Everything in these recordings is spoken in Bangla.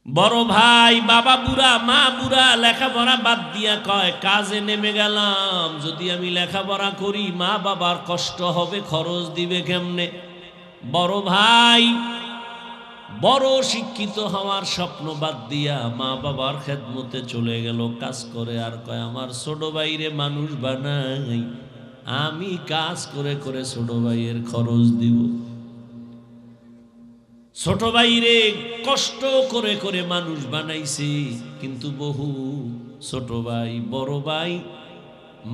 বড় ভাই বাবা বুড়া মা বুড়া লেখাপড়া বাদ দিয়া কয় কাজে নেমে গেলাম, যদি আমি লেখাপড়া করি মা বাবার কষ্ট হবে, খরচ দিবে কেমনে। বড় ভাই বড় শিক্ষিত হওয়ার স্বপ্ন বাদ দিয়া মা বাবার খেদমতে চলে গেল, কাজ করে। আর কয় আমার ছোট ভাইরে মানুষ বানাই, আমি কাজ করে করে ছোট ভাইয়ের খরচ দিব। ছোট ভাইরে কষ্ট করে করে মানুষ বানাইছে, কিন্তু বহু ছোট ভাই বড় ভাই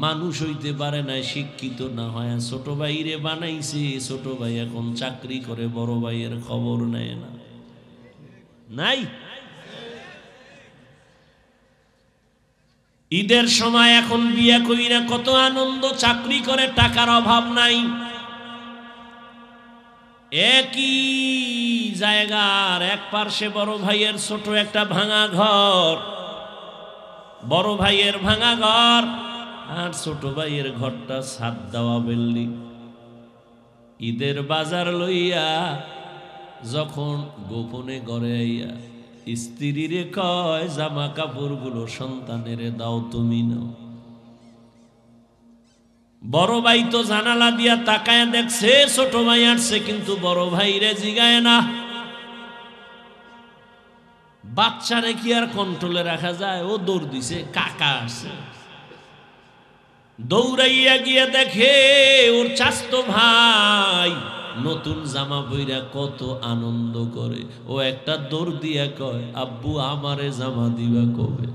মানুষ হইতে পারে না, শিক্ষিত না হয় ছোট ভাইরে বানাইছে। ছোট ভাই এখন চাকরি করে, বড় ভাইয়ের খবর নেয় না। নাই ঈদের সময় এখন বিয়া কইরা কত আনন্দ, চাকরি করে টাকার অভাব নাই। একই জায়গার এক পার্শ্বে বড় ভাইয়ের ছোট একটা ভাঙা ঘর, বড় ভাইয়ের ভাঙা ঘর আর ছোট ভাইয়ের ঘরটা ছাদ দেওয়া বিল্ডিং। ঈদের বাজার লইয়া যখন গোপনে ঘরে আইয়া স্ত্রীরে কয় জামা কাপড়গুলো সন্তানের দাও, তুমি নাও। বড় ভাই তো জানালা দিয়া তাকায় দেখছে ছোট ভাই আসছে, কিন্তু বড় ভাই রে জিগায় না। বাচ্চারে কি আর কন্ট্রোলে রাখা যায়? ও দৌড় দিছে, কাকা আসছে। দৌড়াইয়া গিয়ে দেখে ওর চাচতো ভাই নতুন জামা পইরা কত আনন্দ করে। ও একটা দৌড় দিয়া কয় আব্বু আমারে জামা দিবা কবে?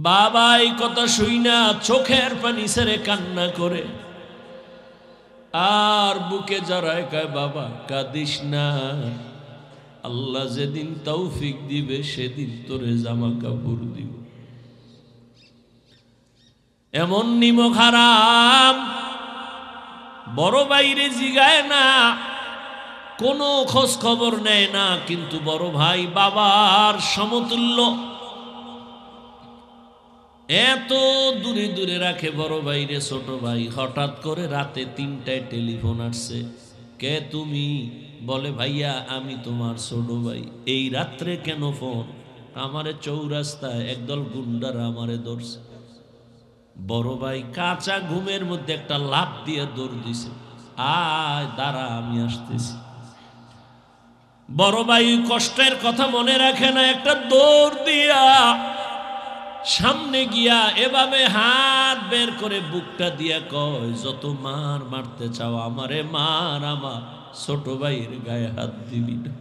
বাবা এই কথা শুই না চোখের পানি ছেড়ে কান্না করে আর বুকে জড়ায় কয় বাবা কাঁদিস না, আল্লাহ যেদিন তৌফিক দিবে সেদিন তোরে জামা কাপড় দিব। এমন নিমক হারাম বড় বাইরে জিগায় না, কোনো খোঁজ খবর নেয় না, কিন্তু বড় ভাই বাবার সমতুল্য, এত দূরে দূরে রাখে বড় ভাইরে ছোট ভাই। হঠাৎ করে রাতে ৩টায় টেলিফোন আসছে, কে তুমি? বলে ভাইয়া আমি তোমার ছোট ভাই। এই রাত্রে কেন ফোন? আমারে চৌরাস্তায় একদল গুন্ডারা আমারে ধরছে। বড় ভাই কাঁচা ঘুমের মধ্যে একটা লাফ দিয়ে দৌড় দিছে, আয় দাঁড়া আমি আসতেছি। বড় ভাই কষ্টের কথা মনে রাখে না, একটা দৌড় দিয়া সামনে গিয়া এভাবে হাত বের করে বুকটা দিয়া কয় যত মার মারতে চাও আমারে মার, আমার ছোট ভাইয়ের গায়ে হাত দিবি না।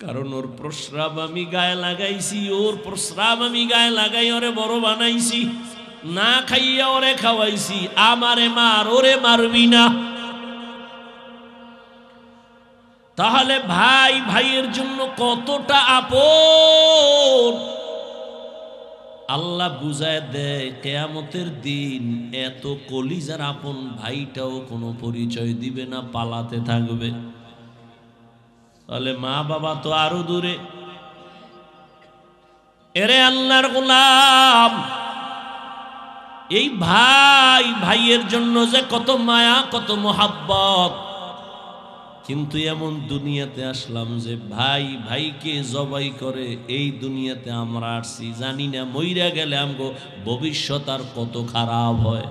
কারণ ওর প্রস্রাব আমি গায়ে লাগাইছি, ওর প্রস্রাব আমি গায়ে লাগাই ওরে বড় বানাইছি, না খাইয়া ওরে খাওয়াইছি, আমারে মার, ওরে মারবি না। তাহলে ভাই ভাইয়ের জন্য কতটা আপন আল্লাহ বুঝায় দেয়। কিয়ামতের দিন এত কলিজার আপন ভাইটাও কোনো পরিচয় দিবে না, পালাতে থাকবে। তাহলে মা বাবা তো আরো দূরে। এরে আল্লাহর গোলাম, এই ভাই ভাইয়ের জন্য যে কত মায়া কত মোহাব্বত, কিন্তু এমন দুনিয়াতে আসলাম যে ভাই ভাইকে জবাই করে এই দুনিয়াতে আমরা আসছি। জানি না মইরা গেলে আমগো ভবিষ্যৎ আর কত খারাপ হয়।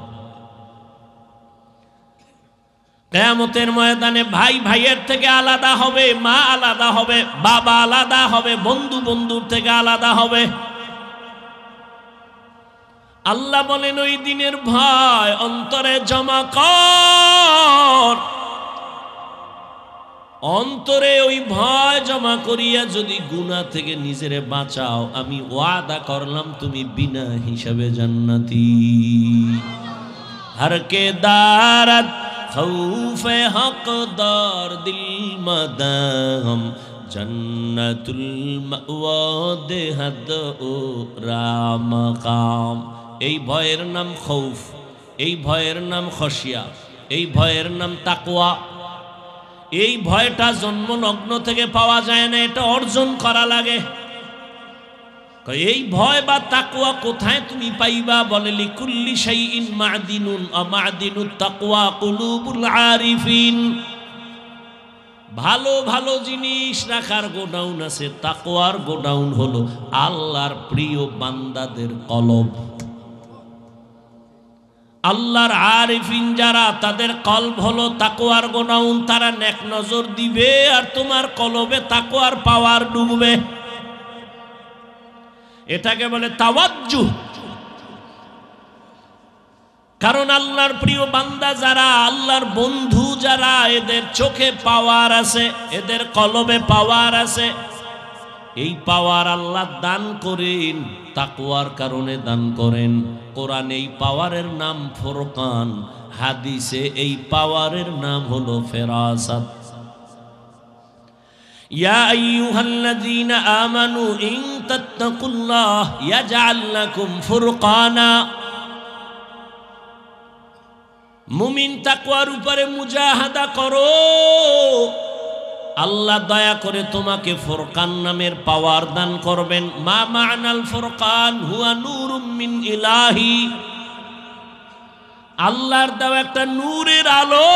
কিয়ামতের ময়দানে ভাই ভাইয়ের থেকে আলাদা হবে, মা আলাদা হবে, বাবা আলাদা হবে, বন্ধু বন্ধুর থেকে আলাদা হবে। আল্লাহ বলেন ওই দিনের ভয় অন্তরে জমা কর, অন্তরে ওই ভয় জমা করিয়া যদি গুনাহ থেকে নিজেরে বাঁচাও, আমি ওয়াদা করলাম তুমি বিনা হিসাবে জান্নাতি। हर के दारत खौफे हकदार दिल मदाम जन्नतुल मावा देहद ओ रामकाम। এই ভয়ের নাম খৌফ, এই ভয়ের নাম খশিয়া, এই ভয়ের নাম তাকওয়া। এই ভয়টা জন্মলগ্ন থেকে পাওয়া যায় না, এটা অর্জন করা লাগে। এই ভয় বা তাকওয়া কোথায় তুমি পাইবা? বলে লিকুল্লি শাইইন মাদিনুন আ মাদিনুত তাকওয়া কুলুবুল আরিফিন। ভালো ভালো জিনিস রাখার গোডাউন আছে, তাকওয়ার গোডাউন হলো আল্লাহর প্রিয় বান্দাদের কলব। আল্লাহর আরিফিন যারা, তাদের কলব হলো তাকওয়ার গোডাউন। তারা নেক নজর দিবে আর তোমার কলবে তাকওয়ার পাওয়ার ডুববে। এটাকে বলে তাওয়াজ্জুহ। কারণ আল্লাহর প্রিয় বান্দা যারা, আল্লাহর বন্ধু যারা, এদের চোখে পাওয়ার আছে, এদের কলবে পাওয়ার আছে। এই পাওয়ার আল্লাহ দান করেন, তাকওয়ার কারণে দান করেন। কোরআনে এই পাওয়ারের নাম ফুরকান, হাদিসে এই পাওয়ারের নাম হলো ফেরাসাত। ইয়া আইয়ুহাল্লাযীনা আমানু ইন তাত্তাকুল্লাহ ইয়াজআল লাকুম ফুরকানা। মুমিন তাকওয়ার উপরে মুজাহাদা করো, আল্লাহ দয়া করে তোমাকে ফুরকান নামের পাওয়ার দান করবেন। মা মা'নাল ফুরকান হুয়া নূরুম মিন ইলাহি। আল্লাহর দেওয়া একটা নূরের আলো,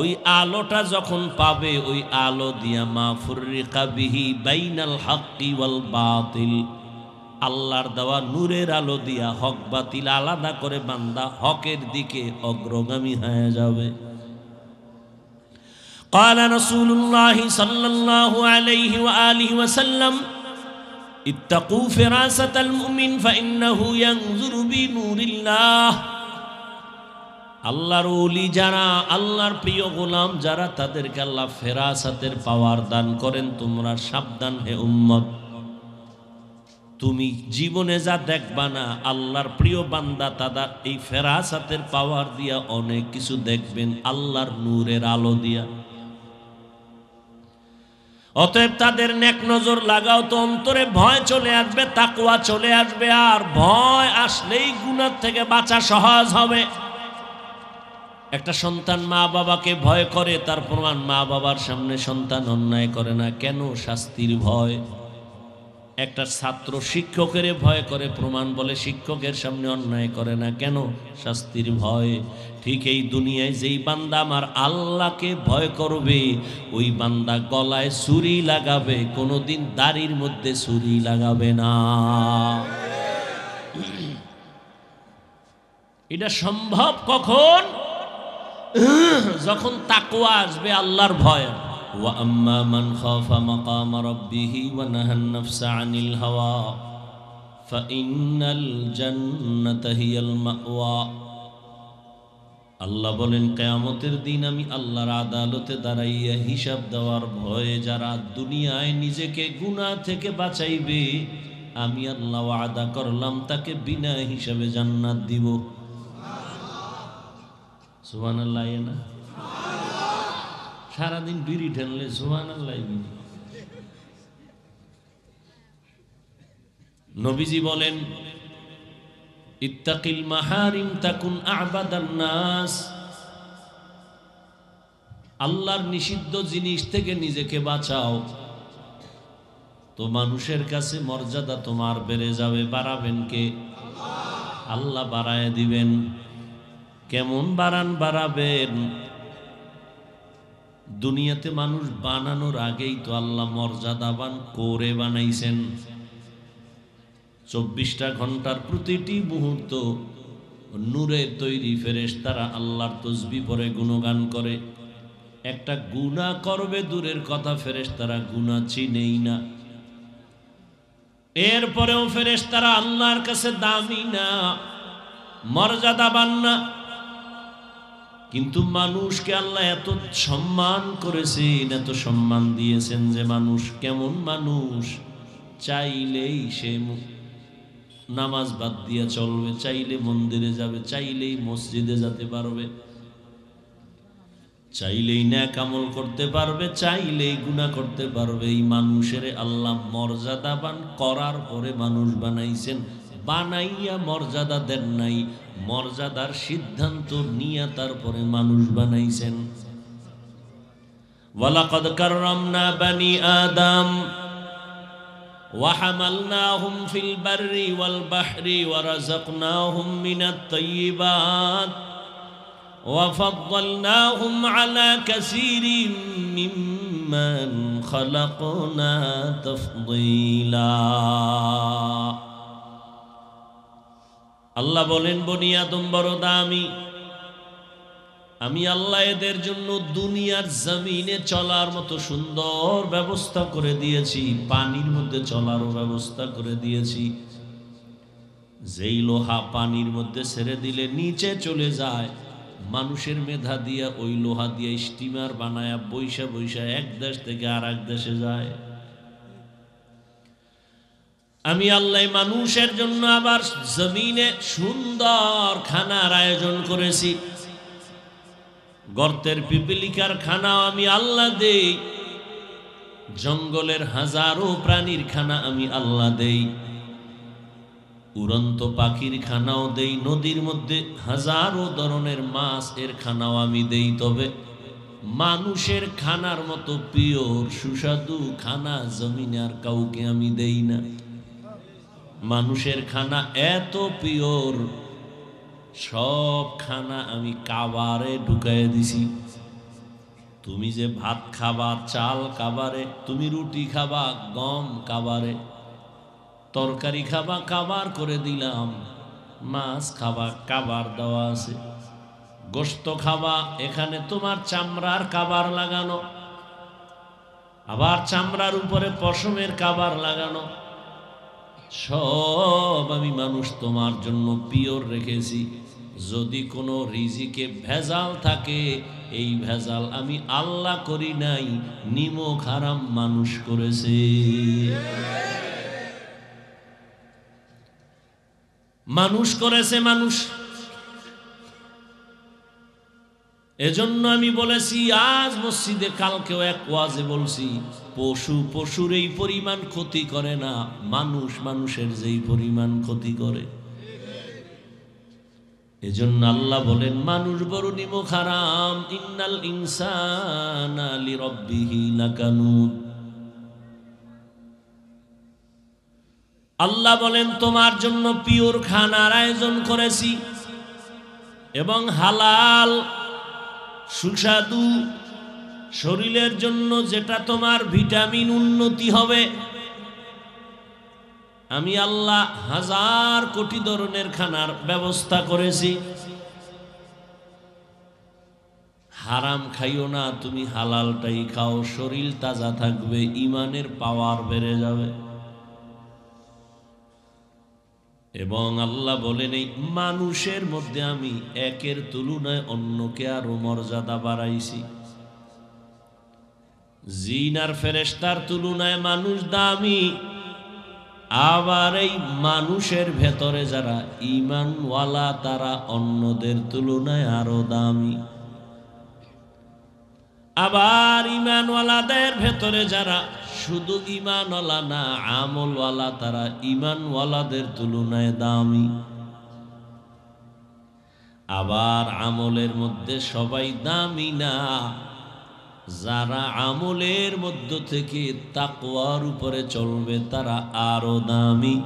ওই আলোটা যখন পাবে, ওই আলো দিয়া মা ফুররিকা বিহি বাইনাল হাক্কি ওয়াল বাতিল, আল্লাহর দেওয়া নূরের আলো দিয়া হক বাতিল আলাদা করে বান্দা হকের দিকে অগ্রগামী হয়ে যাবে। قال رسول الله صلى الله عليه وآله وسلم اتقوا فراسة المؤمن فإنه ينظر بنور الله। আল্লাহর ওলি যারা, আল্লাহর প্রিয় গোলাম যারা, তাদেরকে আল্লাহ ফেরাসাতের পাওয়ার দান করেন। তোমরা সাবধান হে উম্মত, তুমি জীবনে যা দেখবা না, আল্লাহর প্রিয় বান্দা তাদের এই ফেরাসাতের পাওয়ার দিয়া অনেক কিছু দেখবেন, আল্লাহর নূরের আলো দিয়া। অতএব তাদের নেক নজর লাগাও তো অন্তরে ভয় চলে আসবে, তাকওয়া চলে আসবে। আর ভয় আসলেই গুনাহ থেকে বাঁচা সহজ হবে। একটা সন্তান মা বাবাকে ভয় করে, তার প্রমাণ মা বাবার সামনে সন্তান অন্যায় করে না, কেন? শাস্তির ভয়। একটা ছাত্র শিক্ষকের ভয় করে, প্রমাণ বলে শিক্ষকের সামনে অন্যায় করে না, কেন? শাস্তির ভয়। ঠিক এই দুনিয়ায় যেই বান্দা আমার আল্লাহকে ভয় করবে, ওই বান্দা গলায় ছুরি লাগাবে, কোনোদিন দাড়ির মধ্যে ছুরি লাগাবে না। এটা সম্ভব কখন? যখন তাকওয়া আসবে, আল্লাহর ভয়। وَأَمَّا مَنْ خَافَ مَقَامَ رَبِّهِ وَنَهَى النَّفْسَ عَنِ الْهَوَى فَإِنَّ الْجَنَّةَ هِيَ الْمَأْوَى। আল্লাহ বলেন, কিয়ামতের দিন আমি আল্লাহর আদালতে দাঁড়াইয়া হিসাব দেওয়ার ভয়ে যারা দুনিয়ায় নিজেকে গুনাহ থেকে বাঁচাইবে, আমি আল্লাহ ওয়াদা করলাম তাকে বিনা হিসাবে জান্নাত দিব। সুবহানাল্লাহ। না সারাদিন বিড়ি ঢেললে সুবহানাল্লাহ। নবীজি বলেন, ইত্তাকিল মাহারিম তাকুন আ'বাদান নাস। আল্লাহর নিষিদ্ধ জিনিস থেকে নিজেকে বাঁচাও, তো মানুষের কাছে মর্যাদা তোমার বেড়ে যাবে। বাড়াবেন কে? আল্লাহ বাড়ায় দিবেন। কেমন বাড়াবেন? দুনিয়াতে মানুষ বানানোর আগেই তো আল্লাহ মর্যাদাবান করে বানাইছেন। 24টা ঘন্টার প্রতিটি মুহূর্ত নূরের তৈরি ফেরেশতারা আল্লাহর তাসবিহ পড়ে গুণগান করে। একটা গুনাহ করবে দূরের কথা, ফেরেশতারা গুনাহ চিনেই না। এরপরেও ফেরেশতারা আল্লাহর কাছে দামি না, মর্যাদাবান না। কিন্তু মানুষকে আল্লাহ এত সম্মান করেছেন, এত সম্মান দিয়েছেন যে মানুষ কেমন মানুষ, চাইলেই সে নামাজ বাদ দিয়ে চলবে, চাইলে মন্দিরে যাবে, চাইলেই মসজিদে যেতে পারবে, চাইলেই নেক আমল করতে পারবে, চাইলেই গুনাহ করতে পারবে। এই মানুষের আল্লাহ মর্যাদাবান করার পরে মানুষ বানাইছেন, বানাইয়া মর্যাদা দেন নাই, মর্যাদার সিদ্ধান্ত নিয়ে তারপরে মানুষ বানাইছেন। ওয়ালাকাদ কাররামনা বানি আদম ওয়া হামালনাহুম ফিল বাররি ওয়াল বাহরি ওয়া রাযাকনাহুম মিনাত তাইয়্যিবাত وفضلناهم على كثير ممن خلقنا تفضيلا আল্লাহ বলেন বনি আদম বড় দামি আমি আল্লাহ এদের জন্য দুনিয়ার জমিনে চলার মতো সুন্দর ব্যবস্থা করে দিয়েছি পানির মধ্যে চলারও ব্যবস্থা করে দিয়েছি যেই লোহা পানির মধ্যে ছেড়ে দিলে নিচে চলে যায় মানুষের মেধা দিয়া ওই লোহা দিয়ে স্টিমার বানায়া বৈশা বৈশা এক দেশ থেকে আর এক দেশে যায় আমি আল্লাহ মানুষের জন্য আবার জমিনে সুন্দর খানার আয়োজন করেছি গর্তের পিপিলিকার খানা আমি আল্লাহ দেই জঙ্গলের হাজারো প্রাণীর খানা আমি আল্লাহ দেই উড়ন্ত পাখির খানাও দেই নদীর মধ্যে হাজারো ধরনের মাছ এর খানাও আমি দেই তবে মানুষের খানার মতো পিওর সুস্বাদু খানা জমিনে আর কাউকে আমি দেই না মানুষের খানা এত পিওর সব খানা আমি কাবারে ঢুকাইয়া দিছি তুমি যে ভাত খাবা চাল কাবারে তুমি রুটি খাবা গম কাবারে তরকারি খাবা কাবার করে দিলাম মাছ খাবা কাবার দেওয়া আছে গোশত খাবা এখানে তোমার চামড়ার কাবার লাগানো আবার চামড়ার উপরে পশমের কাবার লাগানো সব আমি মানুষ তোমার জন্য পিওর রেখেছি যদি কোনো রিজিকে ভেজাল থাকে এই ভেজাল আমি আল্লাহ করি নাই নিমক হারাম মানুষ করেছে মানুষ করেছে মানুষ এজন্য আমি বলেছি আজ মসজিদে কালকেও এক ওয়াজে বলছি পশুর এই পরিমাণ ক্ষতি করে না মানুষের যেই পরিমাণ ক্ষতি করে এজন্য আল্লাহ বলেন মানুষ বড় নিমক হারাম ইন্নাল ইনসানা লিরাব্বিহি লাকানুদ আল্লাহ বলেন তোমার জন্য পিওর খানার আয়োজন করেছি এবং হালাল সুস্বাদু শরীরের জন্য যেটা তোমার ভিটামিন উন্নতি হবে আমি আল্লাহ হাজার কোটি ধরনের খানার ব্যবস্থা করেছি হারাম খাইও না তুমি হালালটাই খাও শরীর তাজা থাকবে ইমানের পাওয়ার বেড়ে যাবে এবং আল্লাহ বলেন এই মানুষের মধ্যে আমি একের তুলনায় অন্যকে আরো মর্যাদা বাড়াইছি জিন আর ফেরেশতার তুলনায় মানুষ দামি আবার এই মানুষের ভেতরে যারা ঈমানওয়ালা তারা অন্যদের তুলনায় আরো দামি আবার ঈমানওয়ালাদের ভেতরে যারা শুধু ঈমানওয়ালা না আমলওয়ালা তারা ঈমানওয়ালাদের তুলনায় দামি আবার আমলের মধ্যে সবাই দামি না যারা আমলের মধ্য থেকে তাকওয়ার উপরে চলবে তারা আরো দামি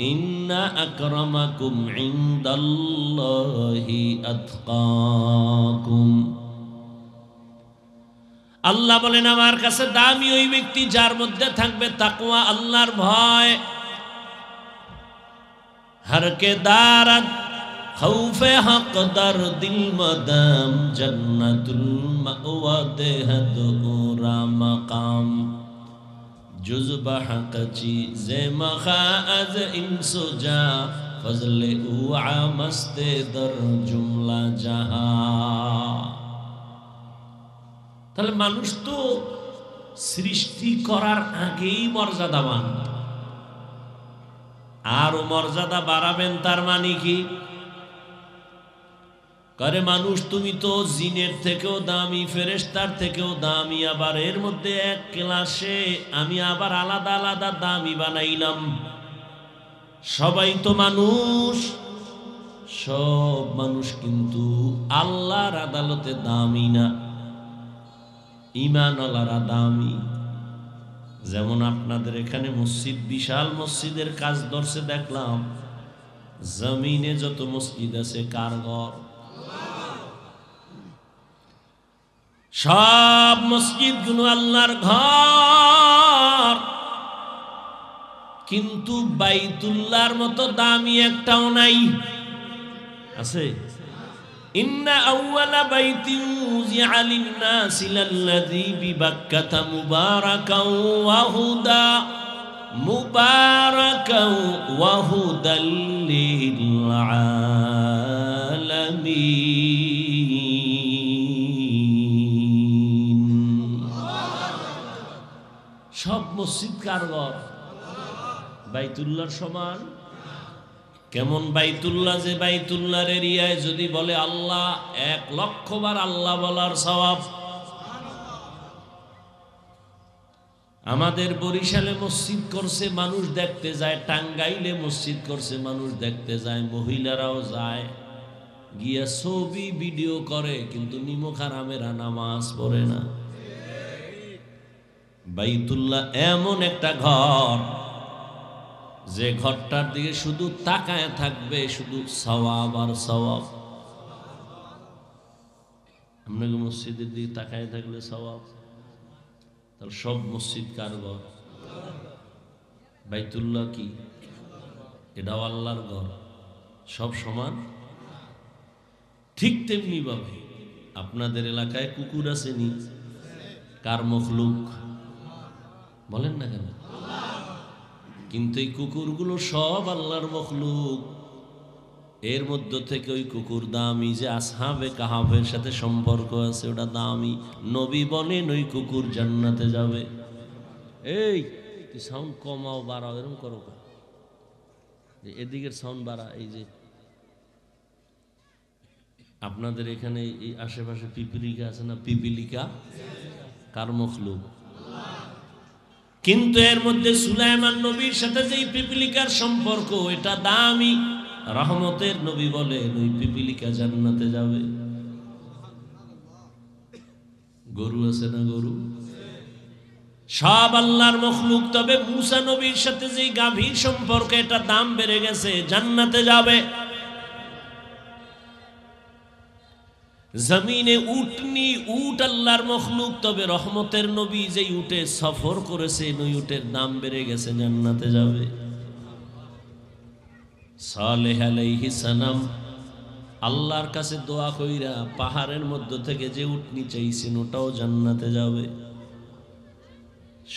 ইন্না আকরামাকুম ইনদাল্লাহি আতকাকুম আল্লাহ বলেন আমার কাছে দামি ওই ব্যক্তি যার মধ্যে থাকবে তাকওয়া আল্লাহর ভয় हर के दारत खौफे हक दर दिल मदम जन्नतुल मअवा देहद उरा मकाम जुज़ब हक चीज़े मखाअज इंसुजा फजले उआ मस्ते दर जुमला जहां তাহলে মানুষ তো সৃষ্টি করার আগেই মর্যাদাবান আরো মর্যাদা বাড়াবেন তার মানে কি করে মানুষ তুমি তো জিনের থেকেও দামি ফেরেশতার থেকেও দামি আবার এর মধ্যে এক ক্লাসে আমি আবার আলাদা আলাদা দামি বানাইলাম সবাই তো মানুষ সব মানুষ কিন্তু আল্লাহর আদালতে দামি না ঈমানওয়ালারা দামি যেমন আপনাদের এখানে মসজিদ বিশাল মসজিদের কাজ ধরছে দেখলাম জমিনে যত মসজিদ আছে কার ঘর সব মসজিদগুলো আল্লাহর ঘর, কিন্তু বাইতুল্লাহর মতো দামি একটাও নাই। আছে? ইন্না আউওয়ালা বাইতিন উযিআ লিন-নাসি লাল্লাযী বিবাক্কাতা মুবারাকাও ওয়া হুদা মুবারাকাও ওয়া হুদাল লিল আলামিন। সব মসজিদ কার ঘর? বাইতুল্লাহর সমান? কেমন বাইতুল্লাহ? যে বাইতুল্লাহর এরিয়ায় যদি বলে আল্লাহ, 1,00,000 বার আল্লাহ বলার সওয়াব। আমাদের বরিশালে মসজিদ করছে, মানুষ দেখতে যায়। টাঙ্গাইলে মসজিদ করছে, মানুষ দেখতে যায়। মহিলারাও যায়, গিয়া ছবি ভিডিও করে, কিন্তু নিমক হারামেরা নামাজ পড়ে না। বাইতুল্লাহ এমন একটা ঘর, যে ঘরটার দিকে শুধু তাকায় থাকবে, শুধু সওয়াব আর সওয়াব। আপনাকে মসজিদের দিকে তাকায় থাকলে সওয়াব। তাহলে সব মসজিদ কার ঘর? বাইতুল্লাহ কি? এটাও আল্লাহর ঘর। সব সমান? ঠিক তেমনি ভাবে আপনাদের এলাকায় কুকুর আসেনি? কার মখলুক? বলেন না কেন? কিন্তু এই কুকুরগুলো সব আল্লাহর মখলুক। এর মধ্য থেকে ওই কুকুর দামি, যে আসহাবে কাহাফের সাথে সম্পর্ক আছে, ওটা দামি। নবী বলেন ওই কুকুর জান্নাতে যাবে। এই তুই সাউন্ড কমাও, বাড়াও, এরকম করো। এদিকের সাউন্ড বাড়া। এই যে আপনাদের এখানে এই আশেপাশে পিপিলিকা আছে না? পিপিলিকা কার মখলুক? কিন্তু এর মধ্যে সুলাইমান নবীর সাথে যে পিপিলিকার সম্পর্ক, এটা দামি। রহমতের নবী বলেন ওই পিপিলিকা জান্নাতে যাবে। গরু আছে না? গরু সব আল্লাহর মখলুক। তবে মুসা নবীর সাথে যে গাভীর সম্পর্ক, এটা দাম বেড়ে গেছে, জান্নাতে যাবে। জমিনে উটনি, উট আল্লাহর মখলুক। তবে রহমতের নবী যেই উটে সফর করেছে, ওই উটের দাম বেড়ে গেছে, জান্নাতে যাবে। সালেহ আলাইহিস সালাম আল্লাহর কাছে দোয়া কইরা পাহাড়ের মধ্য থেকে যে উটনি চাইছেন, ওটাও জান্নাতে যাবে।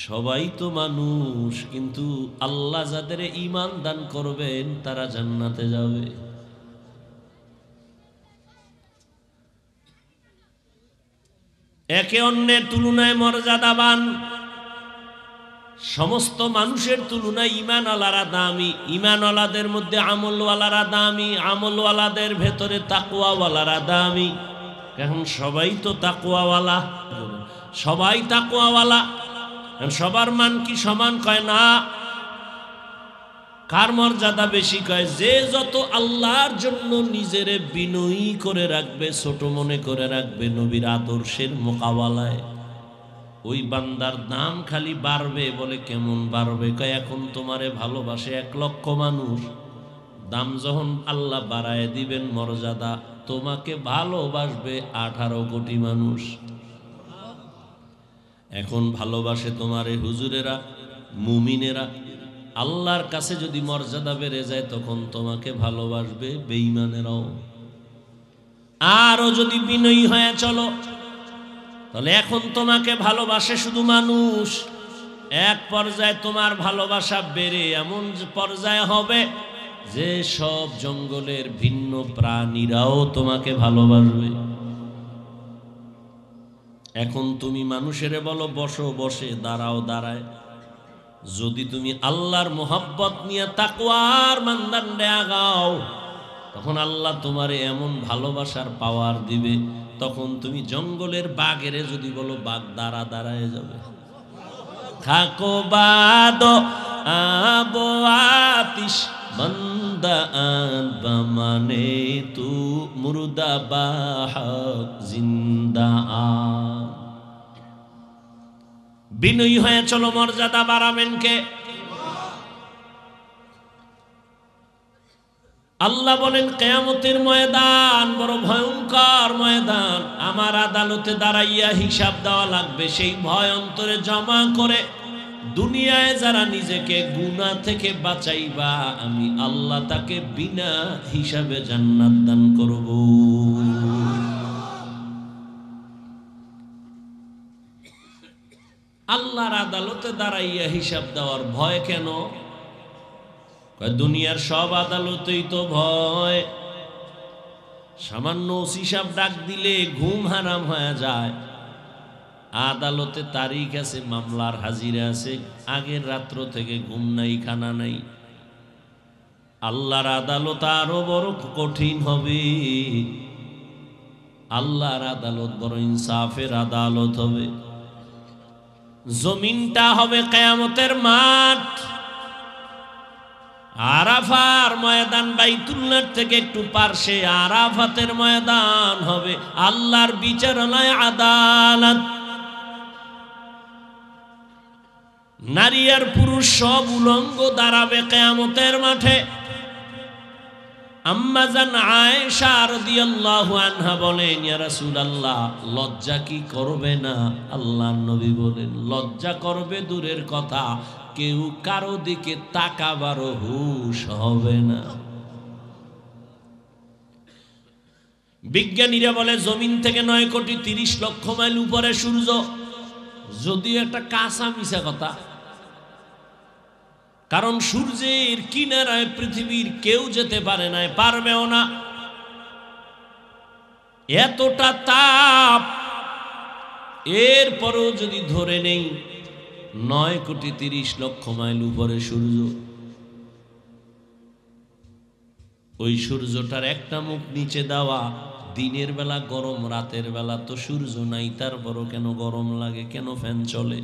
সবাই তো মানুষ, কিন্তু আল্লাহ যাদের ঈমান দান করবেন, তারা জান্নাতে যাবে। একে অন্যের তুলনায় মর্যাদাবান। সমস্ত মানুষের তুলনায় ঈমানওয়ালারা দামি। ঈমানওয়ালাদের মধ্যে আমলওয়ালারা দামি। আমলওয়ালাদের ভেতরে তাকওয়াওয়ালারা দামি। এখন সবাই তো তাকওয়াওয়ালা, সবাই তাকওয়াওয়ালা। সবার মান কি সমান? কয় না। কার মর্যাদা বেশি? কয় যে যত আল্লাহর জন্য নিজেরে বিনয়ী করে রাখবে, ছোট মনে করে রাখবে, নবীর আদর্শের মোকাবেলায়, ওই বান্দার দাম খালি বাড়বে। বলে কেমন বাড়বে? কয় এখন তোমারে ভালোবাসে 1,00,000 মানুষ, দাম যখন আল্লাহ বাড়ায় দিবেন মর্যাদা, তোমাকে ভালোবাসবে 18 কোটি মানুষ। এখন ভালোবাসে তোমারে হুজুরেরা, মুমিনেরা। আল্লাহর কাছে যদি মর্যাদা বেড়ে যায়, তখন তোমাকে ভালোবাসবে বেঈমানেরাও। আরও যদি বিনয়ী হয়ে চলো, তাহলে এখন তোমাকে ভালোবাসে শুধু মানুষ, এক পর্যায়ে তোমার ভালোবাসা বেড়ে এমন পর্যায়ে হবে যে সব জঙ্গলের ভিন্ন প্রাণীরাও তোমাকে ভালোবাসবে। এখন তুমি মানুষের বলো বসো, বসে, দাঁড়াও, দাঁড়ায়। যদি তুমি আল্লাহর মোহাব্বত নিয়ে তাকওয়ার মানদণ্ডে আগাও, তখন আল্লাহ তোমারে এমন ভালোবাসার পাওয়ার দিবে, তখন তুমি জঙ্গলের বাঘেরে যদি বলো, বাঘ দাঁড়া, দাঁড়ায় যাবে। থাকো বাদ আবো আতিশ বন্দা মানে তু মুর্দা বাহক জিন্দা। বিনয়ী হয়ে চলো, মর্যাদা বাড়াবেন কে? আল্লাহ বলেন কিয়ামতের ময়দান বড় ভয়ঙ্কর ময়দান, আমার আদালতে দাঁড়াইয়া হিসাব দেওয়া লাগবে। সেই ভয় অন্তরে জমা করে দুনিয়ায় যারা নিজেকে গুনাহ থেকে বাঁচাইবা, আমি আল্লাহ তাকে বিনা হিসাবে জান্নাত দান করব। আল্লাহর আদালতে দাঁড়াইয়া হিসাব দেওয়ার ভয় কেন? দুনিয়ার সব আদালতেই তো ভয়। সামান্য হিসাব ডাক দিলে ঘুম হারাম হয়ে যায়। আদালতে তারিখ আছে, মামলার হাজিরা আছে, আগের রাত্র থেকে ঘুম নাই, খানা নাই। আল্লাহর আদালত আরো বড় কঠিন হবে। আল্লাহর আদালত বড় ইনসাফের আদালত হবে। জমিনটা হবে কিয়ামতের মাঠ। আরাফার ময়দান বাইতুল্লাহ থেকে একটু পার্শ্বে আরাফাতের ময়দান হবে, আল্লাহর বিচারালয়, আদালত। নারী আর পুরুষ সব উলঙ্গ দাঁড়াবে কিয়ামতের মাঠে। আম্মা জান আয়েশা রাদিয়াল্লাহু আনহা বলেন, ইয়া রাসূলুল্লাহ, লজ্জা কি করবে না? আল্লাহর নবী বলেন, লজ্জা করবে দূরের কথা, কেউ কারো দিকে তাকাবারও হুঁশ হবে না। বিজ্ঞানীরা বলে জমিন থেকে 9,30,00,000 মাইল উপরে সূর্য। যদিও একটা কাঁচা মিছা কথা, কারণ সূর্যের কিনারায় পৃথিবীর কেউ যেতে পারে না, পারবেও না। এতটা তাপ, এরপরেও যদি ধরে নেই 9,30,00,000 মাইল উপরে সূর্য, ওই সূর্যটার একটা মুখ নিচে দেওয়া, দিনের বেলা গরম, রাতের বেলা তো সূর্য নাই, তারপরও কেন গরম লাগে? কেন ফ্যান চলে?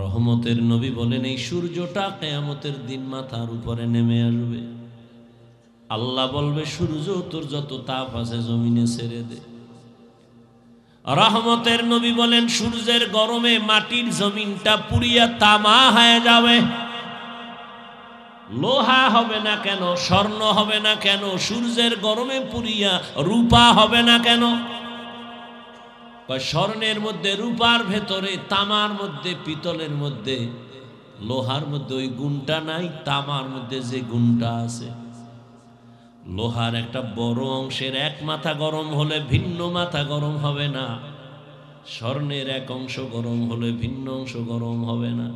রহমতের নবী বলেন, এই সূর্যটা কিয়ামতের দিন মাথার উপরে নেমে আসবে। আল্লাহ বলবে, সূর্য তোর যত তাপ আছে জমিনে ছেড়ে দে। রহমতের নবী বলেন, সূর্যের গরমে মাটির জমিনটা পুড়িয়া তামা হয়ে যাবে। লোহা হবে না কেন? স্বর্ণ হবে না কেন? সূর্যের গরমে পুড়িয়া রূপা হবে না কেন? স্বর্ণের মধ্যে, রূপার ভেতরে, তামার মধ্যে, পিতলের মধ্যে, লোহার মধ্যে ওই গুণটা নাই, তামার মধ্যে যে গুণটা আছে। লোহার একটা বড় অংশের এক মাথা গরম হলে ভিন্ন মাথা গরম হবে না, স্বর্ণের এক অংশ গরম হলে ভিন্ন অংশ গরম হবে না।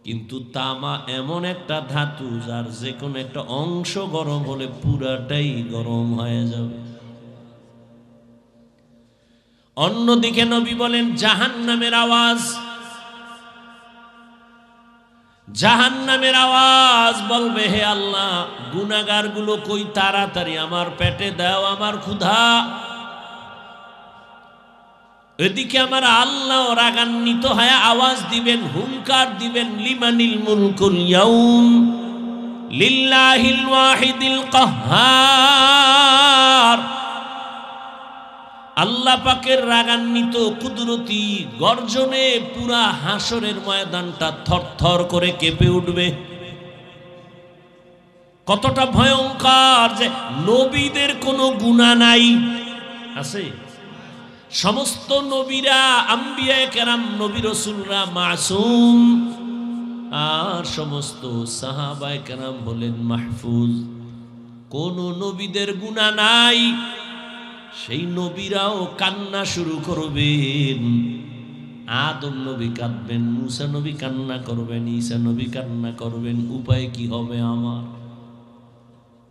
কিন্তু তামা এমন একটা ধাতু, যার যে কোনো একটা অংশ গরম হলে পুরাটাই গরম হয়ে যাবে। অন্যদিকে নবী বলেন, জাহান্নামের আওয়াজ, জাহান্নামের আওয়াজ বলবে, হে আল্লাহ, গুনাহগার গুলো কই, তাড়াতাড়ি আমার পেটে দাও, আমার ক্ষুধা। এদিকে আমার আল্লাহ রাগান্বিত হয়ে আওয়াজ দিবেন, হুঙ্কার দিবেন, লিমানিল মুলকুল ইয়াউম লিল্লাহিল ওয়াহিদিল কাহ্হার। আল্লাহ পাকের রাগান্বিত কুদরতি গর্জনে পুরা হাসরের ময়দানটা থরথর করে কেঁপে উঠবে। কতটা ভয়ঙ্কর যে নবীদের কোনো গুনাহ নাই, আছে? সমস্ত নবীরা, আম্বিয়ায়ে কেরাম, নবী রাসূলরা মাসুম, আর সমস্ত সাহাবায়ে কেরাম হলেন মাহফুজ। কোন নবীদের গুনাহ নাই। সেই নবীরাও কান্না শুরু করবেন। আদম নবী কাঁদবেন, মুসা নবী কান্না করবেন, ঈসা নবী কান্না করবেন। উপায় কি হবে আমার?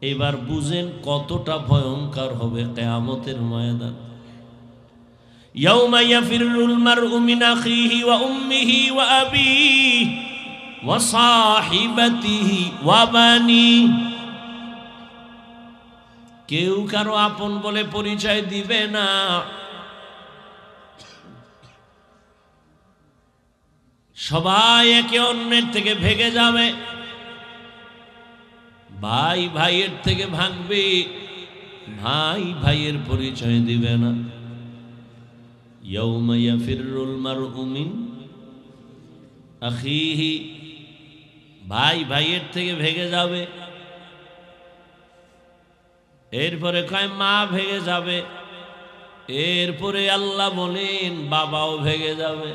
এবার বুঝেন কতটা ভয়ঙ্কর হবে কিয়ামতের ময়দান। ইয়াউমা ইয়াফিরুল মারউ মিন আখিহি ওয়া উম্মিহি ওয়া আবিহি ওয়া সাহিবাতিহি ওয়া বানিহি। কেউ কারো আপন বলে পরিচয় দিবে না। সবাই একে অন্যের থেকে ভেগে যাবে। ভাই ভাইয়ের থেকে ভাগবে, ভাই ভাইয়ের পরিচয় দিবে না। ইয়াউমা ইয়াফিরুল মারউ মিন আখিহি, ভাই ভাইয়ের থেকে ভেগে যাবে, এরপরে কয় মা ভেগে যাবে, এরপরে আল্লাহ বলেন বাবাও ভেগে যাবে।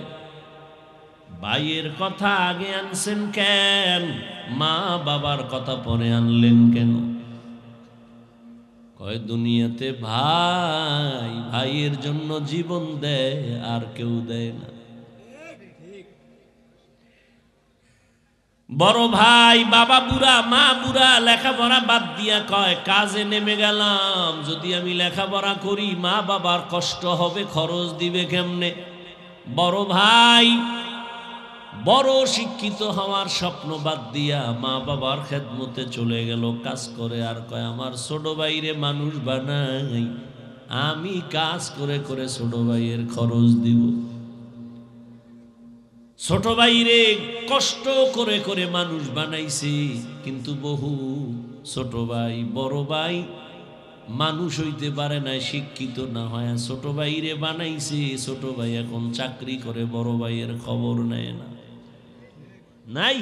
ভাইয়ের কথা আগে আনছেন কেন, মা বাবার কথা পরে আনলেন কেন? কয় দুনিয়াতে ভাই ভাইয়ের জন্য জীবন দেয় আর কেউ দেয় না। বড় ভাই বাবা বুড়া মা বুড়া লেখাপড়া বাদ দিয়া কয় কাজে নেমে গেলাম, যদি আমি লেখাপড়া করি মা বাবার কষ্ট হবে, খরচ দিবে কেমনে? বড় ভাই বড় শিক্ষিত হওয়ার স্বপ্ন বাদ দিয়া মা বাবার খেদমতে চলে গেল, কাজ করে। আর কয় আমার ছোট ভাইরে মানুষ বানাই, আমি কাজ করে করে ছোট ভাইয়ের খরচ দিব। ছোট ভাইরে কষ্ট করে করে মানুষ বানাইছে, কিন্তু বহু ছোট ভাই বড় ভাই মানুষ হইতে পারে না, শিক্ষিত না হয় ছোট ভাইরে বানাইছে। ছোট ভাই এখন চাকরি করে, বড় ভাইয়ের খবর নেয় না। নাই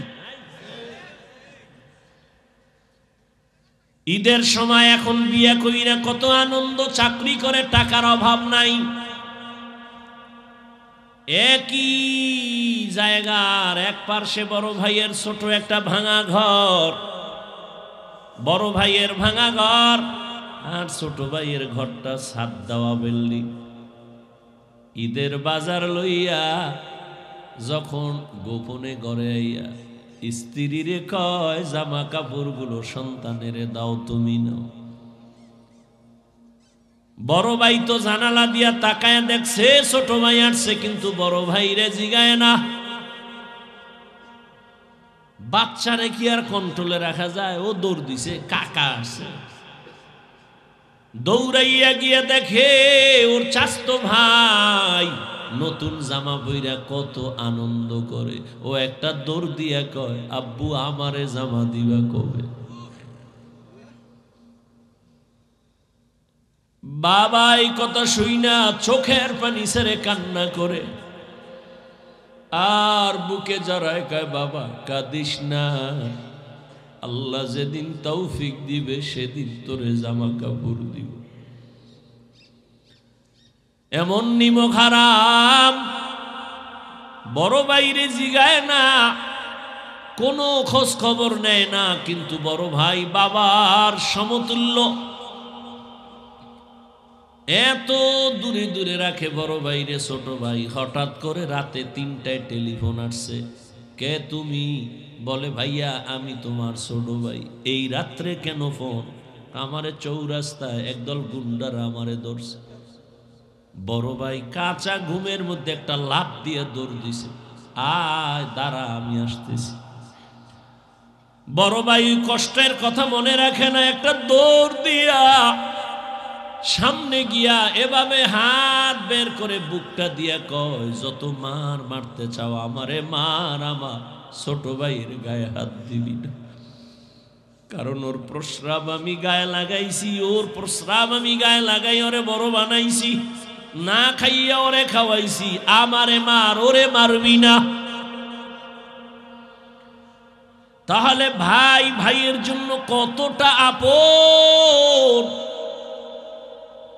ঈদের সময় এখন বিয়ে কইরা কত আনন্দ, চাকরি করে টাকার অভাব নাই। একই জায়গার এক পার্শ্বে বড় ভাইয়ের ছোট একটা ভাঙা ঘর, বড় ভাইয়ের ভাঙা ঘর আর ছোট ভাইয়ের ঘরটা ছাদ দেওয়া বিল্ডিং। ঈদের বাজার লইয়া যখন গোপনে ঘরে আইয়া স্ত্রীরে কয় জামা কাপড়গুলো সন্তানের দাও, তুমি নাও। বড় ভাই তো জানালা দিয়া তাকায় দেখছে ছোট ভাই আসছে, কিন্তু বড় ভাই রে জিগায় না। বাচ্চারে কি আর কন্ট্রোলে রাখা যায়? ও দৌড় দিছে, কাকা আসছে। দৌড়াইয়া গিয়ে দেখে ওর চাচতো ভাই নতুন জামা পইরা কত আনন্দ করে। ও একটা দৌড় দিয়া কয় আব্বু আমারে জামা দিবা কবে? বাবা এই কথা শুই না চোখের পানি ছেড়ে কান্না করে আর বুকে জড়ায় কয় বাবা কাঁদিস না, আল্লাহ যেদিন তৌফিক দিবে সেদিন তোরে জামা কাপড় দিব। এমন নিমক হারাম বড় বাইরে জিগায় না, কোনো খোঁজ খবর নেয় না, কিন্তু বড় ভাই বাবার সমতুল্য। এত দূরে দূরে রাখে বড় ভাইরে ছোট ভাই। হঠাৎ করে রাতে 3টায় টেলিফোন আসছে, কে তুমি? বলে ভাইয়া আমি তোমার ছোট ভাই। এই রাত্রে কেন ফোন? আমারে চৌরাস্তায় একদল গুন্ডারা আমারে ধরছে। বড় ভাই কাঁচা ঘুমের মধ্যে একটা লাফ দিয়ে দৌড় দিছে, আয় দাঁড়া আমি আসতেছি। বড় ভাই কষ্টের কথা মনে রাখে না, একটা দৌড় দিয়া সামনে গিয়া এভাবে হাত বের করে বুকটা দিয়া কয় যত মার মারতে চাও আমারে মার, আমার ছোট ভাইয়ের গায়ে হাত দিবি না। কারণ ওর প্রস্রাব আমি গায়ে লাগাইছি, ওর প্রস্রাব আমি গায়ে লাগাই ওরে বড় বানাইছি, না খাইয়া ওরে খাওয়াইছি, আমারে মার ওরে মারবি না। তাহলে ভাই ভাইয়ের জন্য কতটা আপন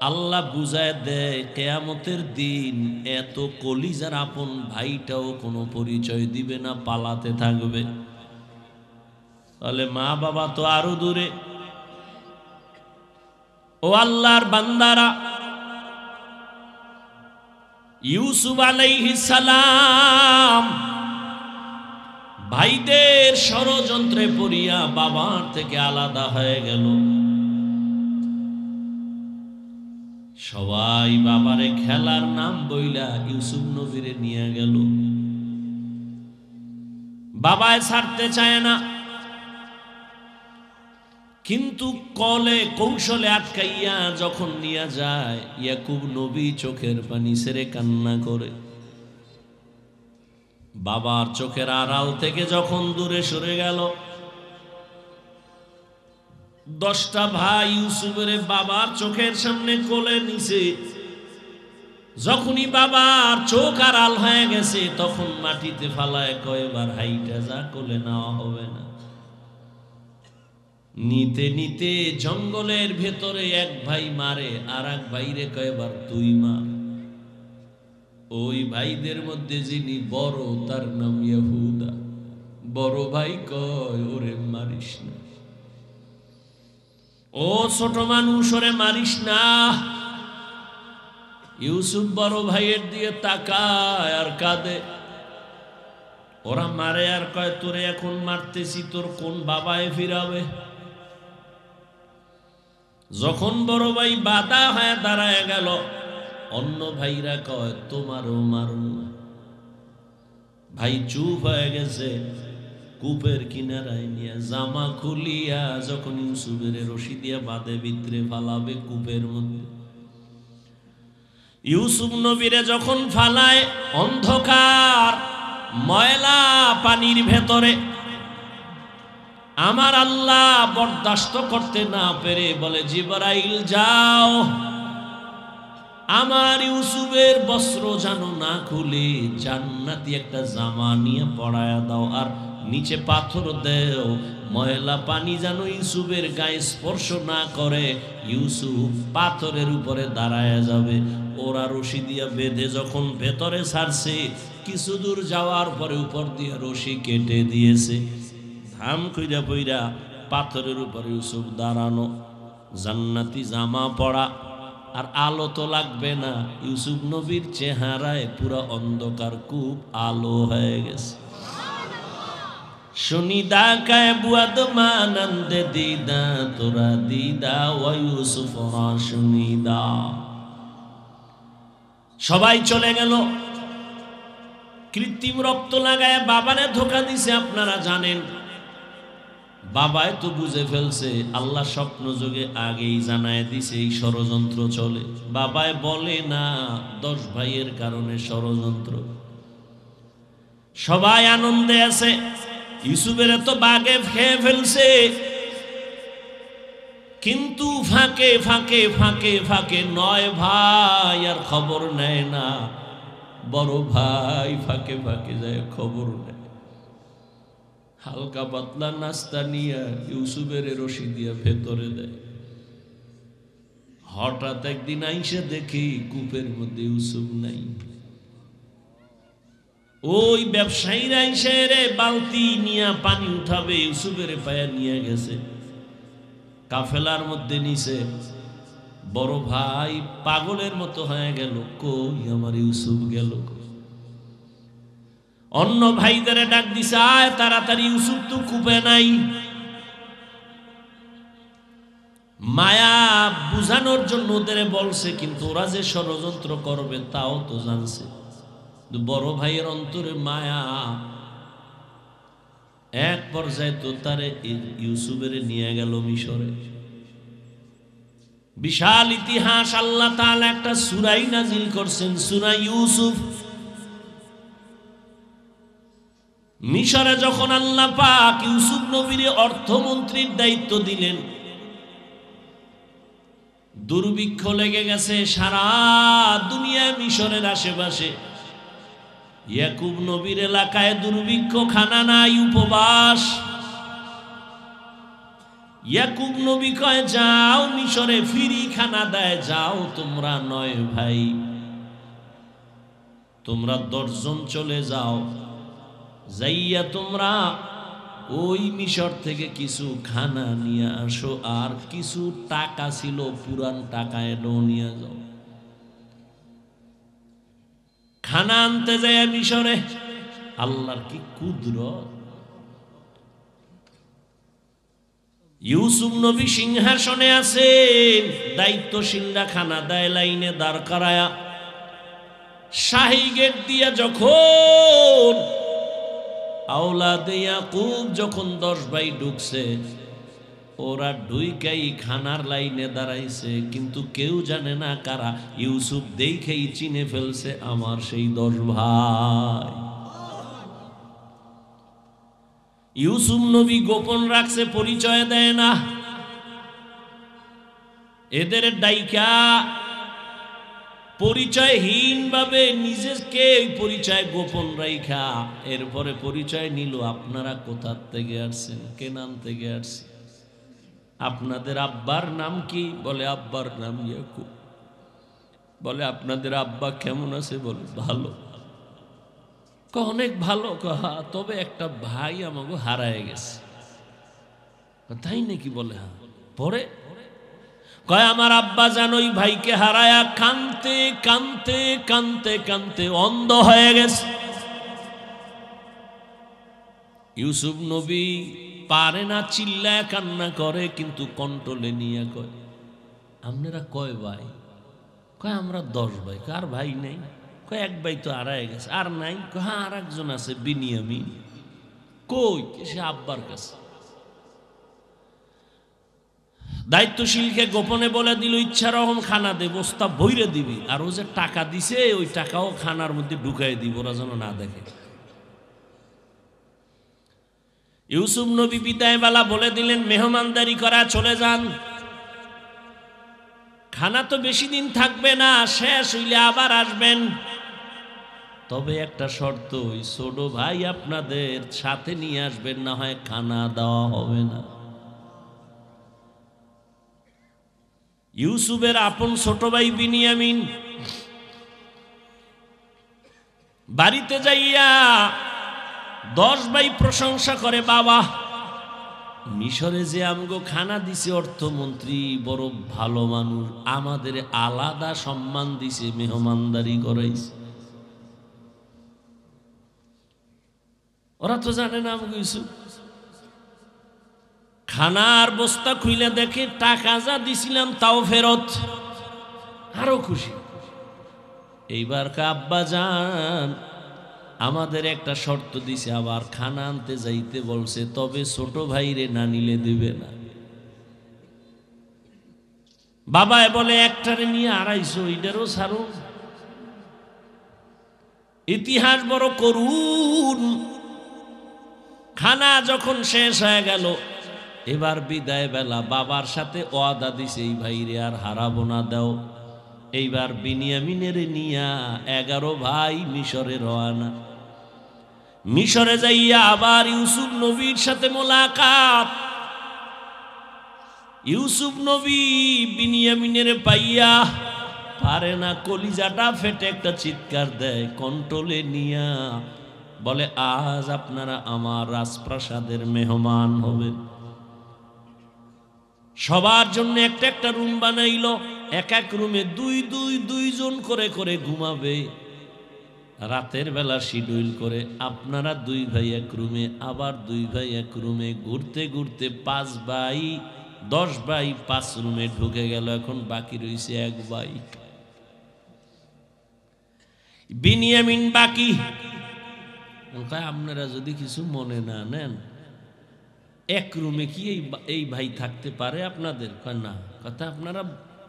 আল্লাহ বুঝায় দেয়। কিয়ামতের দিন এত কলিজার আপন ভাইটাও কোনো পরিচয় দিবে না, পালাতে থাকবে। তাহলে মা বাবা তো আরো দূরে। ও আল্লাহর বান্দারা, ইউসুফ আলাইহিস সালাম ভাইদের ষড়যন্ত্রে পড়িয়া বাবার থেকে আলাদা হয়ে গেল। সবাই বাবারে খেলার নাম বইলা ইউসুফ নবীরে নিয়ে গেল। বাবায় ছাড়তে চায় না, কিন্তু কলে কৌশলে আটকাইয়া যখন নিয়ে যায় ইয়াকুব নবী চোখের পানি ছেড়ে কান্না করে। বাবার চোখের আড়াল থেকে যখন দূরে সরে গেল, 10টা ভাই ইউসুফের বাবার চোখের সামনে কোলে নিছে। যখনই বাবার চোখ আড়াল হয়ে গেছে তখন মাটিতে ফালায় কয়বার হাইটা যা কোলে নেওয়া হবে না। নিতে নিতে জঙ্গলের ভেতরে এক ভাই মারে, আর এক ভাইরে কয় এবার তুই মার। ওই ভাইদের মধ্যে যিনি বড় তার নাম ইহুদা। বড় ভাই কয় ওরে মারিস না, ও ছোট মানুষ ওরে মারিস না। ইউসুফ বড় ভাইয়ের দিয়ে তাকায় আর কাঁদে। ওরা মারে আর কয় তোরে এখন মারতেছি, তোর কোন বাবায় ফিরাবে? যখন বড় ভাই বাধা হয়ে দাঁড়ায় গেল, অন্য ভাইরা কয় তোমারও মারুন। ভাই চুপ হয়ে গেছে। কূপের কিনারায় নিয়ে জামা খুলিয়া যখন ইউসুফের রশি দিয়া বাঁধে ভিতরে ফালাবে কূপের মধ্যে, ইউসুফ নবীরে যখন ফালায় অন্ধকার ময়লা পানির ভেতরে, আমার আল্লাহ বরদাস্ত করতে না পেরে বলে জিবরাইল যাও, আমার ইউসুফের বস্ত্র যেন না খুলে জান্নাতি একটা জামা নিয়ে পরায়া দাও, আর নিচে পাথর দেও, ময়লা পানি যেন ইউসুফের গায়ে স্পর্শ না করে, ইউসুফ পাথরের উপরে দাঁড়ায়া যাবে। ওরা রশি দিয়া বেঁধে যখন ভেতরে ছাড়ছে, কিছু দূর যাওয়ার পরে উপর দিয়ে রশি কেটে দিয়েছে। ধাম কইরা পইরা পাথরের উপরে ইউসুফ দাঁড়ানো, জান্নাতি জামা পরা, আর আলো তো লাগবে না। ইউসুফ নবীর চেহারায় পুরা অন্ধকার, কূপ আলো হয়ে গেছে। শুনিদা কায় বুয়াদ মানন্দে দিদা তোরা দিদা ওয়া ইউসুফ শুনিদা। সবাই চলে গেল। কৃত্রিম রক্ত লাগায় বাবারে ধোকা দিছে, আপনারা জানেন। বাবায় তো বুঝে ফেলছে, আল্লাহ স্বপ্ন যোগে আগেই জানায় দিছে এই ষড়যন্ত্র চলে। বাবায় বলে না 10 ভাইয়ের কারণে ষড়যন্ত্র। সবাই আনন্দে আছে, ইউসুফের তো বাগে খেয়ে ফেলছে, কিন্তু ফাঁকে ফাঁকে ফাঁকে ফাঁকে 9 ভাই আর খবর নেয় না। বড় ভাই ফাঁকে ফাঁকে যায় খবর নেয়। হালকা পাতলা নাস্তা নিয়ে ইউসুফের রশি দিয়া ভেতরে দেয়। হঠাৎ একদিন আইসে দেখি কূপের মধ্যে ইউসুফ নাই। ওই ব্যবসায়ীরা আইসে রে বালতি নিয়ে পানি উঠাবে, ইউসুফের পায়া নিয়ে গেছে, কাফেলার মধ্যে নিছে। বড় ভাই পাগলের মতো হয়ে গেল, কই আমার ইউসুফ গেল? অন্য ভাইদের ডাক দিছে, আয় তাড়াতাড়ি, ইউসুফ তো কূপে নাই। মায়া বুঝানোর জন্য ওদের বলছে, কিন্তু ওরা যে ষড়যন্ত্র করবে তাও তো জানছে। বড় ভাইয়ের অন্তরে মায়া, এক পর্যায়ে তো তারে ইউসুফের নিয়ে গেল মিশরে। বিশাল ইতিহাস। আল্লাহ তাআলা একটা সূরাই নাজিল করছেন, সূরা ইউসুফ। মিশরে যখন আল্লাহ পাক ইউসুফ নবীর অর্থমন্ত্রীর দায়িত্ব দিলেন, দুর্ভিক্ষ লেগে গেছে সারা দুনিয়া, মিশরের আশেপাশে। ইয়াকুব নবীর এলাকায় দুর্ভিক্ষ, খানা নাই, উপবাস। ইয়াকুব নবী কয় যাও মিশরে, ফিরি খানা দেয়, যাও তোমরা 9 ভাই, তোমরা 10 জন চলে যাও, যাইয়া তোমরা ওই মিশর থেকে কিছু খানা নিয়ে আসো, আর কিছু টাকা ছিল পুরান টাকা এটাও নিয়ে যাও। খানা আনতে যায় মিশরে। আল্লাহর কি কুদরত! ইউসুফ নবী সিংহাসনে আছেন, দায়িত্বশীলরা খানা দেয় লাইনে দাঁড় করায়া। শাহী গেট দিয়া যখন আওলাদে ইয়াকুব যখন 10 ভাই ঢুকছে, ওরা ঢুইকাই খানার লাইনে দাঁড়াইছে, কিন্তু কেউ জানে না কারা। ইউসুফ দেখেই চিনে ফেলছে আমার সেই 10 ভাই। ইউসুফ নবী গোপন রাখছে, পরিচয় দেয় না। এদের ডাইকা পরিচয়হীন ভাবে নিজেকে পরিচয় গোপন রাইখা এরপরে পরিচয় নিল, আপনারা কোথা থেকে আসছেন, কেনান থেকে আসছেন। আপনাদের আব্বার নাম কি? বলে আব্বার নাম ইয়াকুব। বলে আপনাদের আব্বা কেমন আছে? বলে ভালো। অনেক ভালো। হ্যাঁ, তবে একটা ভাই আমাকে হারায় গেছে। তাই নাকি? বলে হ্যাঁ। পরে কয় আমার আব্বা যেন ওই ভাইকে হারায়া কানতে কানতে কানতে কানতে অন্ধ হয়ে গেছে। ইউসুফ নবী পারে না, চিল্লায় কান্না করে, কিন্তু কন্ট্রোলে নিয়ে কয় আপনারা কয় ভাই? কয় আমরা 10 ভাই। কার ভাই নেই? কয় এক ভাই তো হারায় গেছে। আর নাই? হ্যাঁ আর একজন আছে, বিনিয়ামিন। কই? সে আব্বার কাছে। দায়িত্বশীলকে গোপনে বলে দিল ইচ্ছা রকম খানা দে, বস্তা ভইরে দিবি, আর ও যে টাকা দিছে ওই টাকাও খানার মধ্যে ঢুকাই দিব, ওরা যেন না দেখে। ইউসুফ নবী বিদায় বেলা বলে দিলেন মেহমানদারি করা চলে যান, খানা তো বেশি দিন থাকবে না, শেষ হইলে আবার আসবেন। তবে একটা শর্ত, ওই ছোট ভাই আপনাদের সাথে নিয়ে আসবেন, না হয় খানা দেওয়া হবে না। ইউসুফের আপন ছোট ভাই বিনিয়ামিন বাড়িতে যাইয়া 10 ভাই প্রশংসা করে, বাবা মিশরে যে আমগো খানা দিছে অর্থমন্ত্রী বড় ভালো মানুষ, আমাদের আলাদা সম্মান দিছে, মেহমানদারি করাইছে। ওরা তো জানে না আমগো ইউসুফ। খানার বস্তা খুইলে দেখে টাকা যা দিছিলাম তাও ফেরত, আরো খুশি। এইবার আব্বা যান আমাদের একটা শর্ত দিছে, আবার খানা আনতে যাইতে বলছে, তবে ছোট ভাইরে না নিলে দেবে না। বাবায় বলে একটারে নিয়ে 250, এটারও ছাড়ো। ইতিহাস বড় করুন। খানা যখন শেষ হয়ে গেল, এবার বিদায় বেলা বাবার সাথে ওয়াদা দিছে এই ভাইরে আর হারাবো না, দাও। এইবার বিনিয়ামিনের নিয়া 11 ভাই মিশরে রওনা। মিশরে যাইয়া আবার ইউসুফ নবীর সাথে মোলাকাত। ইউসুফ নবী বিনিয়ামিনের পাইয়া পারে না, কলিজাটা ফেটে একটা চিৎকার দেয়, কন্ট্রোলে নিয়া বলে আজ আপনারা আমার রাজপ্রাসাদের মেহমান হবেন। সবার জন্য একটা একটা রুম বানাইলো, এক এক রুমে দুইজন করে করে ঘুমাবে। রাতের বেলা শিডিউল করে আপনারা 2 ভাই এক রুমে, আবার 2 ভাই এক রুমে, ঘুরতে ঘুরতে 5 ভাই 10 ভাই 5 রুমে ঢুকে গেল। এখন বাকি রয়েছে 1 ভাই বিনিয়ামিন বাকি। আপনারা যদি কিছু মনে না নেন, এক রুমে কি এই ভাই থাকতে পারে আপনাদের? না, কথা আপনারা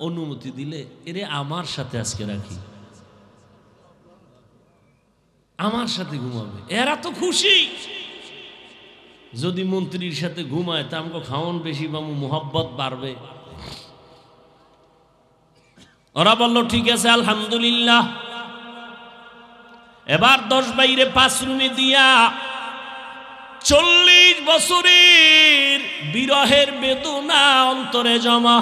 অনুমতি দিলে এরে আমার সাথে আজকে রাখি, আমার সাথে ঘুমাবে। এরা তো খুশি। যদি মন্ত্রীর সাথে ঘুমায় তা আমাকে খাওয়ান বেশি পাবো, মোহাব্বত বাড়বে। ওরা বলল ঠিক আছে আলহামদুলিল্লাহ। এবার 10 ভাইরে 5 রুমে দিয়া 40 বছরের বিরহের বেদনা অন্তরে জমা।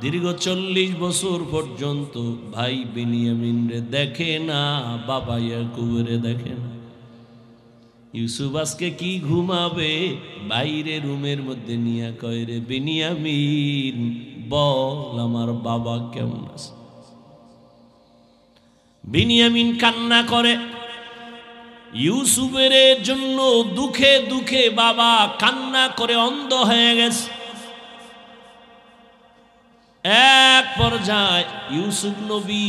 দীর্ঘ 40 বছর পর্যন্ত ভাই বিনিয়ামিন রে দেখে না, বাবা ইয়াকুবরে দেখে না। ইউসুফ আজকে কি ঘুমাবে? বাইরে রুমের মধ্যে নিয়ে কয়, রে বিনিয়ামিন বল আমার বাবা কেমন আছে? বিনিয়ামিন কান্না করে। ইউসুফের জন্য দুঃখে দুঃখে বাবা কান্না করে অন্ধ হয়ে গেছে। এক পর্যায়ে ইউসুফ নবী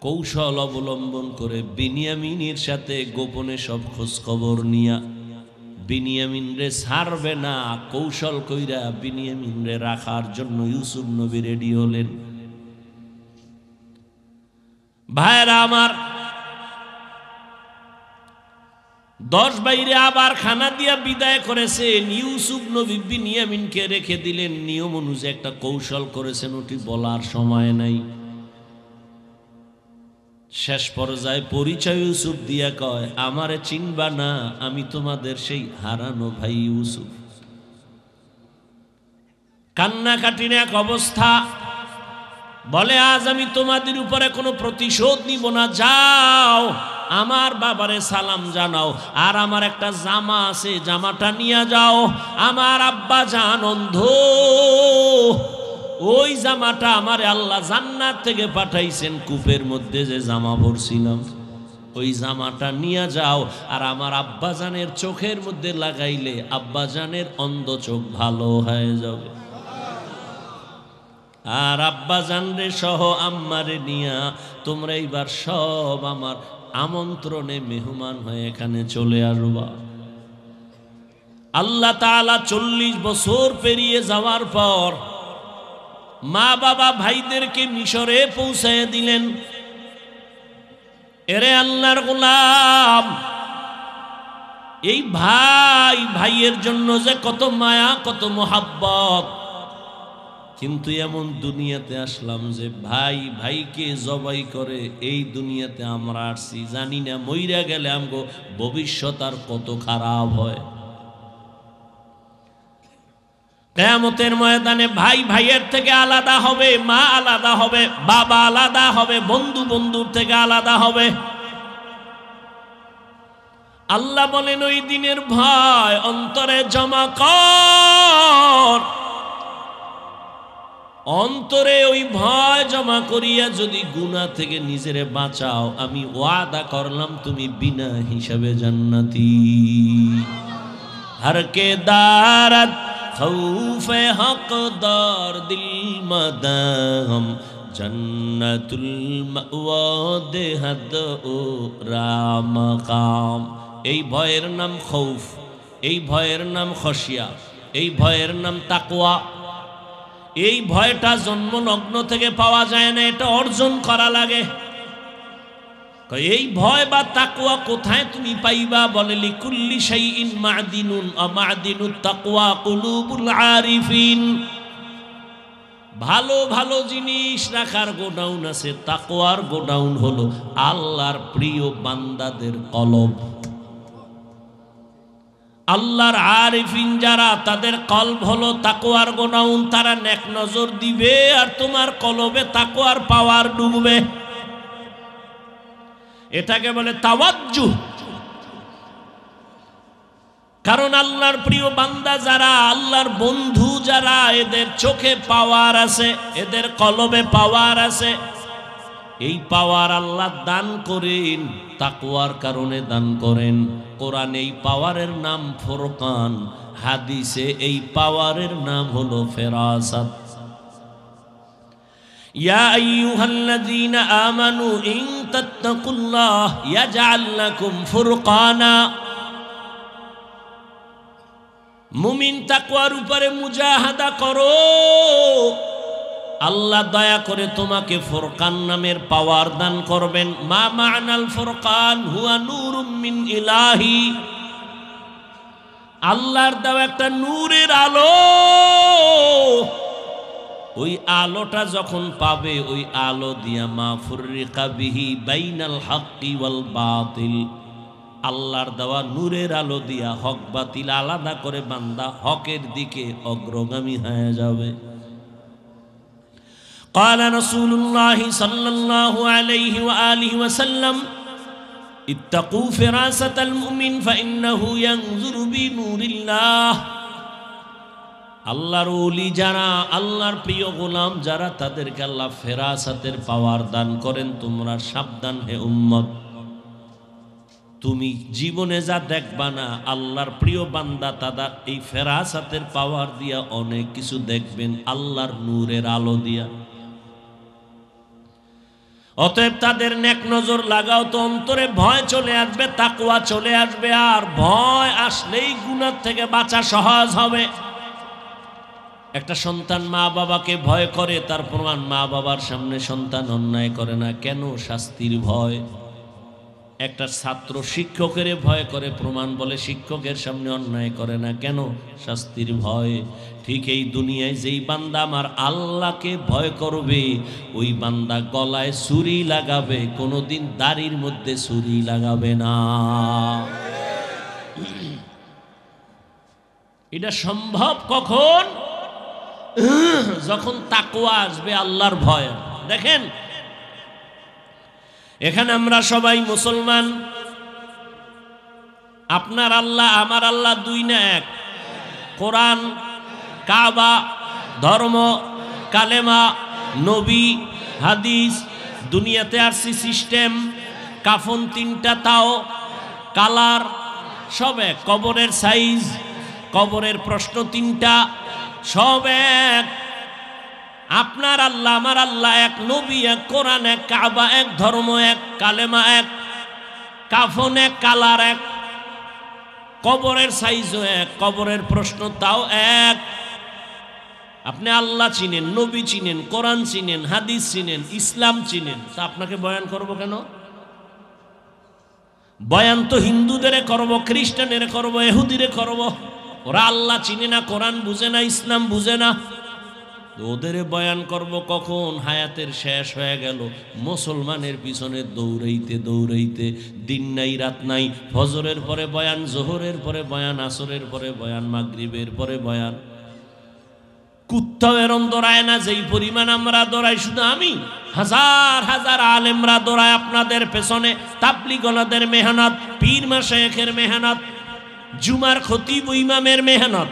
কৌশল অবলম্বন করে বিনিয়ামিনের সাথে গোপনে সব খোঁজ খবর নিয়া বিনিয়ামিন রে ছাড়বে না, কৌশল কইরা বিনিয়ামিন রে রাখার জন্য ইউসুফ নবী রেডি হলেন। ভাইরা আমার, 10 ভাইরে আবার খানা দিয়া বিদায় করেছেন। ইউসুফ নবী বিনিয়ামিনকে রেখে দিলেন। নিয়ম অনুযায়ী একটা কৌশল করেছেন, ওটি বলার সময় নাই। শেষ পর্যায়ে পরিচয় ইউসুফ দিয়া কয়, আমারে চিনবা না, আমি তোমাদের সেই হারানো ভাই ইউসুফ। কান্নাকাটির এক অবস্থা। বলে আজ আমি তোমাদের উপরে কোনো প্রতিশোধ নিব না, যাও আমার বাবারে সালাম জানাও, আর আমার একটা জামা আছে জামাটা নিয়ে যাও। আমার আব্বা জান অন্ধ, ওই জামাটা আমার আল্লাহ জান্নাত থেকে পাঠাইছেন, কূপের মধ্যে যে জামা পরছিলাম ওই জামাটা নিয়ে যাও, আর আমার আব্বাজানের চোখের মধ্যে লাগাইলে আব্বাজানের অন্ধ চোখ ভালো হয়ে যাবে। আর আব্বাজান রে সহ আম্মারে নিয়া তোমরা এইবার সব আমার আমন্ত্রণে মেহমান হয়ে এখানে চলে আসবা। আল্লাহ তাআলা 40 বছর পেরিয়ে যাওয়ার পর মা বাবা ভাইদেরকে মিশরে পৌঁছায় দিলেন। এরে আল্লাহর গোলাম, এই ভাই ভাইয়ের জন্য যে কত মায়া কত মোহাব্বত, কিন্তু এমন দুনিয়াতে আসলাম যে ভাই ভাইকে জবাই করে এই দুনিয়াতে আমরা আসছি, জানি না মইরা গেলে আমগো ভবিষ্যৎ আর কত খারাপ হয়। কিয়ামতের ময়দানে ভাই ভাইয়ের থেকে আলাদা হবে, মা আলাদা হবে, বাবা আলাদা হবে, বন্ধু বন্ধুর থেকে আলাদা হবে। আল্লাহ বলেন ওই দিনের ভয় অন্তরে জমা কর, অন্তরে ওই ভয় জমা করিয়া যদি গুনাহ থেকে নিজেরে বাঁচাও, আমি ওয়াদা করলাম তুমি বিনা হিসাবে জান্নাতি। हर के दारत खौफे हकदार दिल मदाम जन्नतुल मअवा देहद ओ रामकाम। এই ভয়ের নাম খৌফ, এই ভয়ের নাম খশিয়া, এই ভয়ের নাম তাকওয়া। এই ভয়টা জন্মলগ্ন থেকে পাওয়া যায় না, এটা অর্জন করা লাগে। এই ভয় বা তাকওয়া কোথায় তুমি পাইবা? বলে লিকুল্লি শাইইন মাদিনুন আ মাদিনুত তাকওয়া কুলুবুল আরিফিন। ভালো ভালো জিনিস রাখার গোডাউন আছে, তাকওয়ার গোডাউন হলো আল্লাহর প্রিয় বান্দাদের কলব। আল্লাহর আরিফিন যারা, তাদের কলব হলো তাকওয়ার গোডাউন। তারা নেক নজর দিবে আর তোমার কলবে তাকওয়ার পাওয়ার ডুববে। এটাকে বলে তাওয়াজ্জুহ। কারণ আল্লাহর প্রিয় বান্দা যারা, আল্লাহর বন্ধু যারা, এদের চোখে পাওয়ার আছে, এদের কলবে পাওয়ার আছে। এই পাওয়ার আল্লাহ দান করেন, তাকওয়ার কারণে দান করেন। কোরআনে এই পাওয়ারের নাম ফুরকান, হাদিসে এই পাওয়ারের নাম হলো ফেরাসাত। ইয়া আইয়ুহাল্লাযীনা আমানু ইন তাত্তাকুল্লাহ ইয়াজআল লাকুম ফুরকানা। মুমিন তাকওয়ার উপরে মুজাহাদা করো, আল্লাহ দয়া করে তোমাকে ফুরকান নামের পাওয়ার দান করবেন। মা মা'নাল ফুরকান হুয়া নূরুম মিন ইলাহি। আল্লাহর দেওয়া একটা নূরের আলো, ওই আলোটা যখন পাবে, ওই আলো দিয়া মা ফুররিকা বিহি বাইনাল হাক্কি ওয়াল বাতিল। আল্লাহর দেওয়া নূরের আলো দিয়া হক বাতিল আলাদা করে বান্দা হকের দিকে অগ্রগামী হয়ে যাবে। قال رسول الله صلى الله عليه وآله وسلم اتقوا فراسة المؤمن فإنه ينظر بنور الله। আল্লাহর ওলি যারা, আল্লাহর প্রিয় গোলাম যারা, তাদেরকে আল্লাহ ফেরাসাতের পাওয়ার দান করেন। তোমরা সাবধান হে উম্মত, তুমি জীবনে যা দেখবা না, আল্লাহর প্রিয় বান্দা তারা এই ফেরাসাতের পাওয়ার দিয়া অনেক কিছু দেখবেন, আল্লাহর নূরের আলো দিয়া। অতএব তাদের নেক নজর লাগাও তো অন্তরে ভয় চলে আসবে, তাকওয়া চলে আসবে। আর ভয় আসলেই গুনাহ থেকে বাঁচা সহজ হবে। একটা সন্তান মা বাবাকে ভয় করে, তার প্রমাণ মা বাবার সামনে সন্তান অন্যায় করে না। কেন? শাস্তির ভয়। একটা ছাত্র শিক্ষকের ভয় করে, প্রমাণ বলে শিক্ষকের সামনে অন্যায় করে না। কেন? শাস্তির ভয়। ঠিক এই দুনিয়ায় যেই বান্দা আমার আল্লাহকে ভয় করবে, ওই বান্দা গলায় ছুরি লাগাবে, কোনোদিন দাড়ির মধ্যে ছুরি লাগাবে না। এটা সম্ভব কখন? যখন তাকওয়া আসবে, আল্লাহর ভয়। দেখেন এখানে আমরা সবাই মুসলমান। আপনার আল্লাহ আমার আল্লাহ দুই না এক? কোরআন, কাবা, ধর্ম, কালেমা, নবী, হাদিস, দুনিয়াতে আসছি সিস্টেম, কাফন তিনটা, তাও কালার সব এক, কবরের সাইজ, কবরের প্রশ্ন তিনটা, সব এক। আপনার আল্লাহ আমার আল্লাহ এক, নবী এক, কোরআন এক, কাবা এক, ধর্ম এক, কালেমা এক, কাফন এক, কালার এক, কবরের সাইজও এক, কবরের প্রশ্ন তাও এক। আপনি আল্লাহ চিনেন, নবী চিনেন, কোরআন চিনেন, হাদিস চিনেন, ইসলাম চিনেন, তা আপনাকে বয়ান করব কেন? বয়ান তো হিন্দুদের করব, খ্রিস্টানের করব, ইহুদিরে করব। ওরা আল্লাহ চিনে না, কোরআন বুঝে না, ইসলাম বুঝে না, ওদের বয়ান করব কখন? হায়াতের শেষ হয়ে গেল, মুসলমানের পিছনে দৌড়াইতে দৌড়াইতে, দিন নাই রাত নাই, ফজরের পরে বয়ান, জোহরের পরে বয়ান, আসরের পরে বয়ান, মাগরিবের পরে বয়ান। কুত্তাও এরম দৌড়ায় না যেই পরিমাণ আমরা দৌড়াই। শুধু আমি, হাজার হাজার আলেমরা দৌড়ায় আপনাদের পেছনে। তাবলীগওয়ালাদের মেহনত, পীর মাশায়েখের মেহনত, জুমার খতিব ইমামের মেহনত,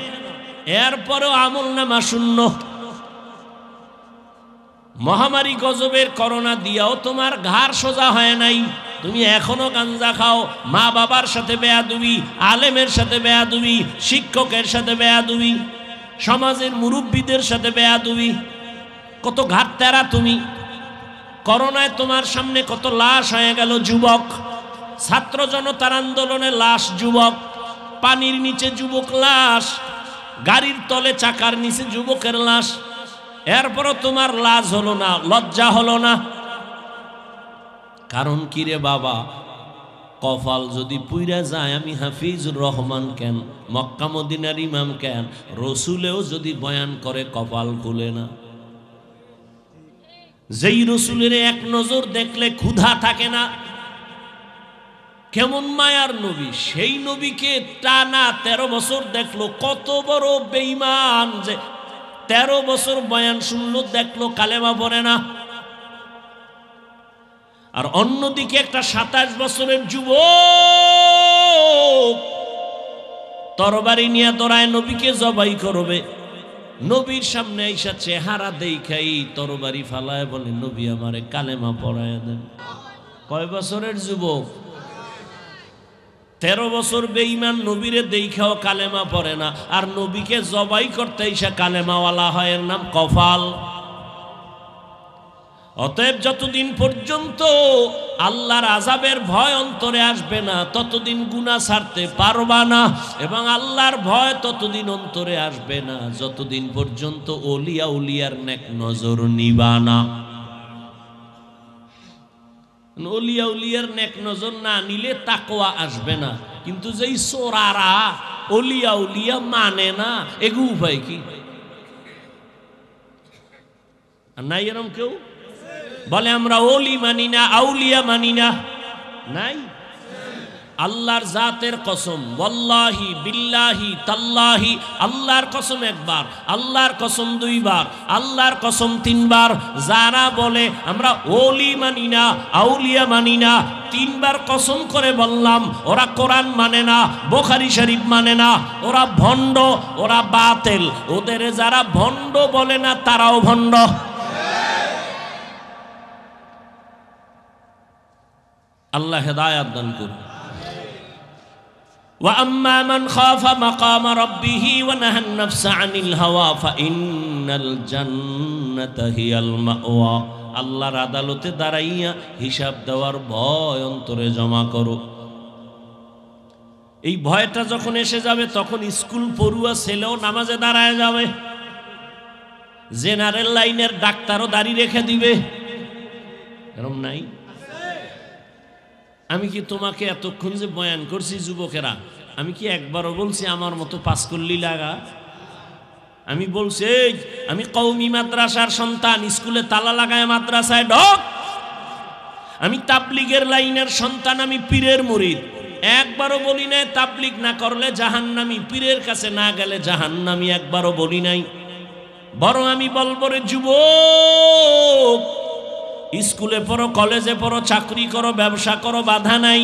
এরপরেও আমল নামা শূন্য। মহামারী গজবের করোনা দিয়াও তোমার ঘাড় সোজা হয় নাই, তুমি এখনো গাঞ্জা খাও। মা বাবার সাথে বেয়াদবি, আলেমের সাথে বেয়াদবি, শিক্ষকের সাথে বেয়াদবি, সমাজের মুরব্বীদের সাথে বেয়াদবি, কত ঘাট তেরা তুমি। করোনায় তোমার সামনে কত লাশ হয়ে গেল, যুবক। ছাত্র জনতার আন্দোলনে লাশ যুবক, পানির নিচে যুবক লাশ, গাড়ির তলে চাকার নিচে যুবকের লাশ। এরপরও তোমার লাজ হলো না, লজ্জা হলো না। কারণ কি রে বাবা? কপাল যদি পুইরা যায়, আমি হাফিজুর রহমান কেন, মক্কা মদিনার ইমাম কেন, রসুলেও যদি বয়ান করে কপাল খুলে না। যেই রসুলের এক নজর দেখলে ক্ষুধা থাকে না, কেমন মায়ার নবী, সেই নবীকে টানা 13 বছর দেখলো। কত বড় বেঈমান যে 13 বছর বয়ান শুনলো, দেখলো কালেমা পড়ে না। আর অন্যদিকে একটা 27 বছরের যুবক তরবারি নিয়ে দৌড়ায় নবীকে জবাই করবে। নবীর সামনে আইসা চেহারা দেখাই তরবারি ফালায় বলে, নবী আমারে কালেমা পড়ায় দেন। কয় বছরের যুবক? 13 বছর বেঈমান, নবীরে দেখাও কালেমা পড়ে না, আর নবীকে জবাই করতে আইসা কালেমাওয়ালা হয়, এর নাম কপাল। অতএব যতদিন পর্যন্ত আল্লাহর আযাবের ভয় অন্তরে আসবে না, ততদিন গুনাহ ছাড়তে পারবা না। এবং আল্লাহর ভয় ততদিন অন্তরে আসবে না যতদিন পর্যন্ত ওলিয়া উলিয়ার নেক নজর নিবা না। ওলিয়া উলিয়ার নেক নজর না নিলে তাকওয়া আসবে না। কিন্তু যেই চোরারা ওলিয়া উলিয়া মানে না, এগু উপায় কি? নাই এরম কেউ বলে আমরা ওলি মানি না, আউলিয়া মানি না? নাই। আল্লাহর জাতের কসম, ওয়াল্লাহি বিল্লাহি তাল্লাহি, আল্লাহর কসম একবার, আল্লাহর কসম দুইবার, আল্লাহর কসম তিনবার। যারা বলে আমরা ওলি মানি না, আউলিয়া মানি না, 3 বার কসম করে বললাম, ওরা কোরআন মানে না, বুখারী শরীফ মানে না, ওরা ভণ্ড, ওরা বাতিল। ওদের যারা ভণ্ড বলে না, তারাও ভণ্ড। আল্লাহ হেদায়েত দান করুন। وأما من خاف مقام ربه ونهى النفس عن الهوى فإن الجنة هي المأوى। আল্লাহর আদালতে দাঁড়াইয়া হিসাব দেওয়ার ভয় অন্তরে জমা করো। এই ভয়টা যখন এসে যাবে, তখন স্কুল পড়ুয়া ছেলেও নামাজে দাঁড়ায় যাবে, জেনারেল লাইনের ডাক্তারও দাড়ি রেখে দিবে। এরকম নাই? আমি কি তোমাকে এতক্ষণ যে বয়ান করছি যুবকেরা, আমি কি একবারও বলছি আমার মতো পাস করলি লাগা? আমি বলছি আমি কওমি মাদ্রাসার সন্তান, স্কুলে তালা লাগায় মাদ্রাসায় ঢোক। আমি তাবলীগের লাইনের সন্তান, আমি পীরের মুরিদ। একবারও বলি নাই তাবলীগ না করলে জাহান্নামী, পীরের কাছে না গেলে জাহান্নামী, একবারও বলি নাই। বরং আমি বলবো রে যুবক, স্কুলে পড়ো, কলেজে পড়ো, চাকরি করো, ব্যবসা করো, বাধা নাই।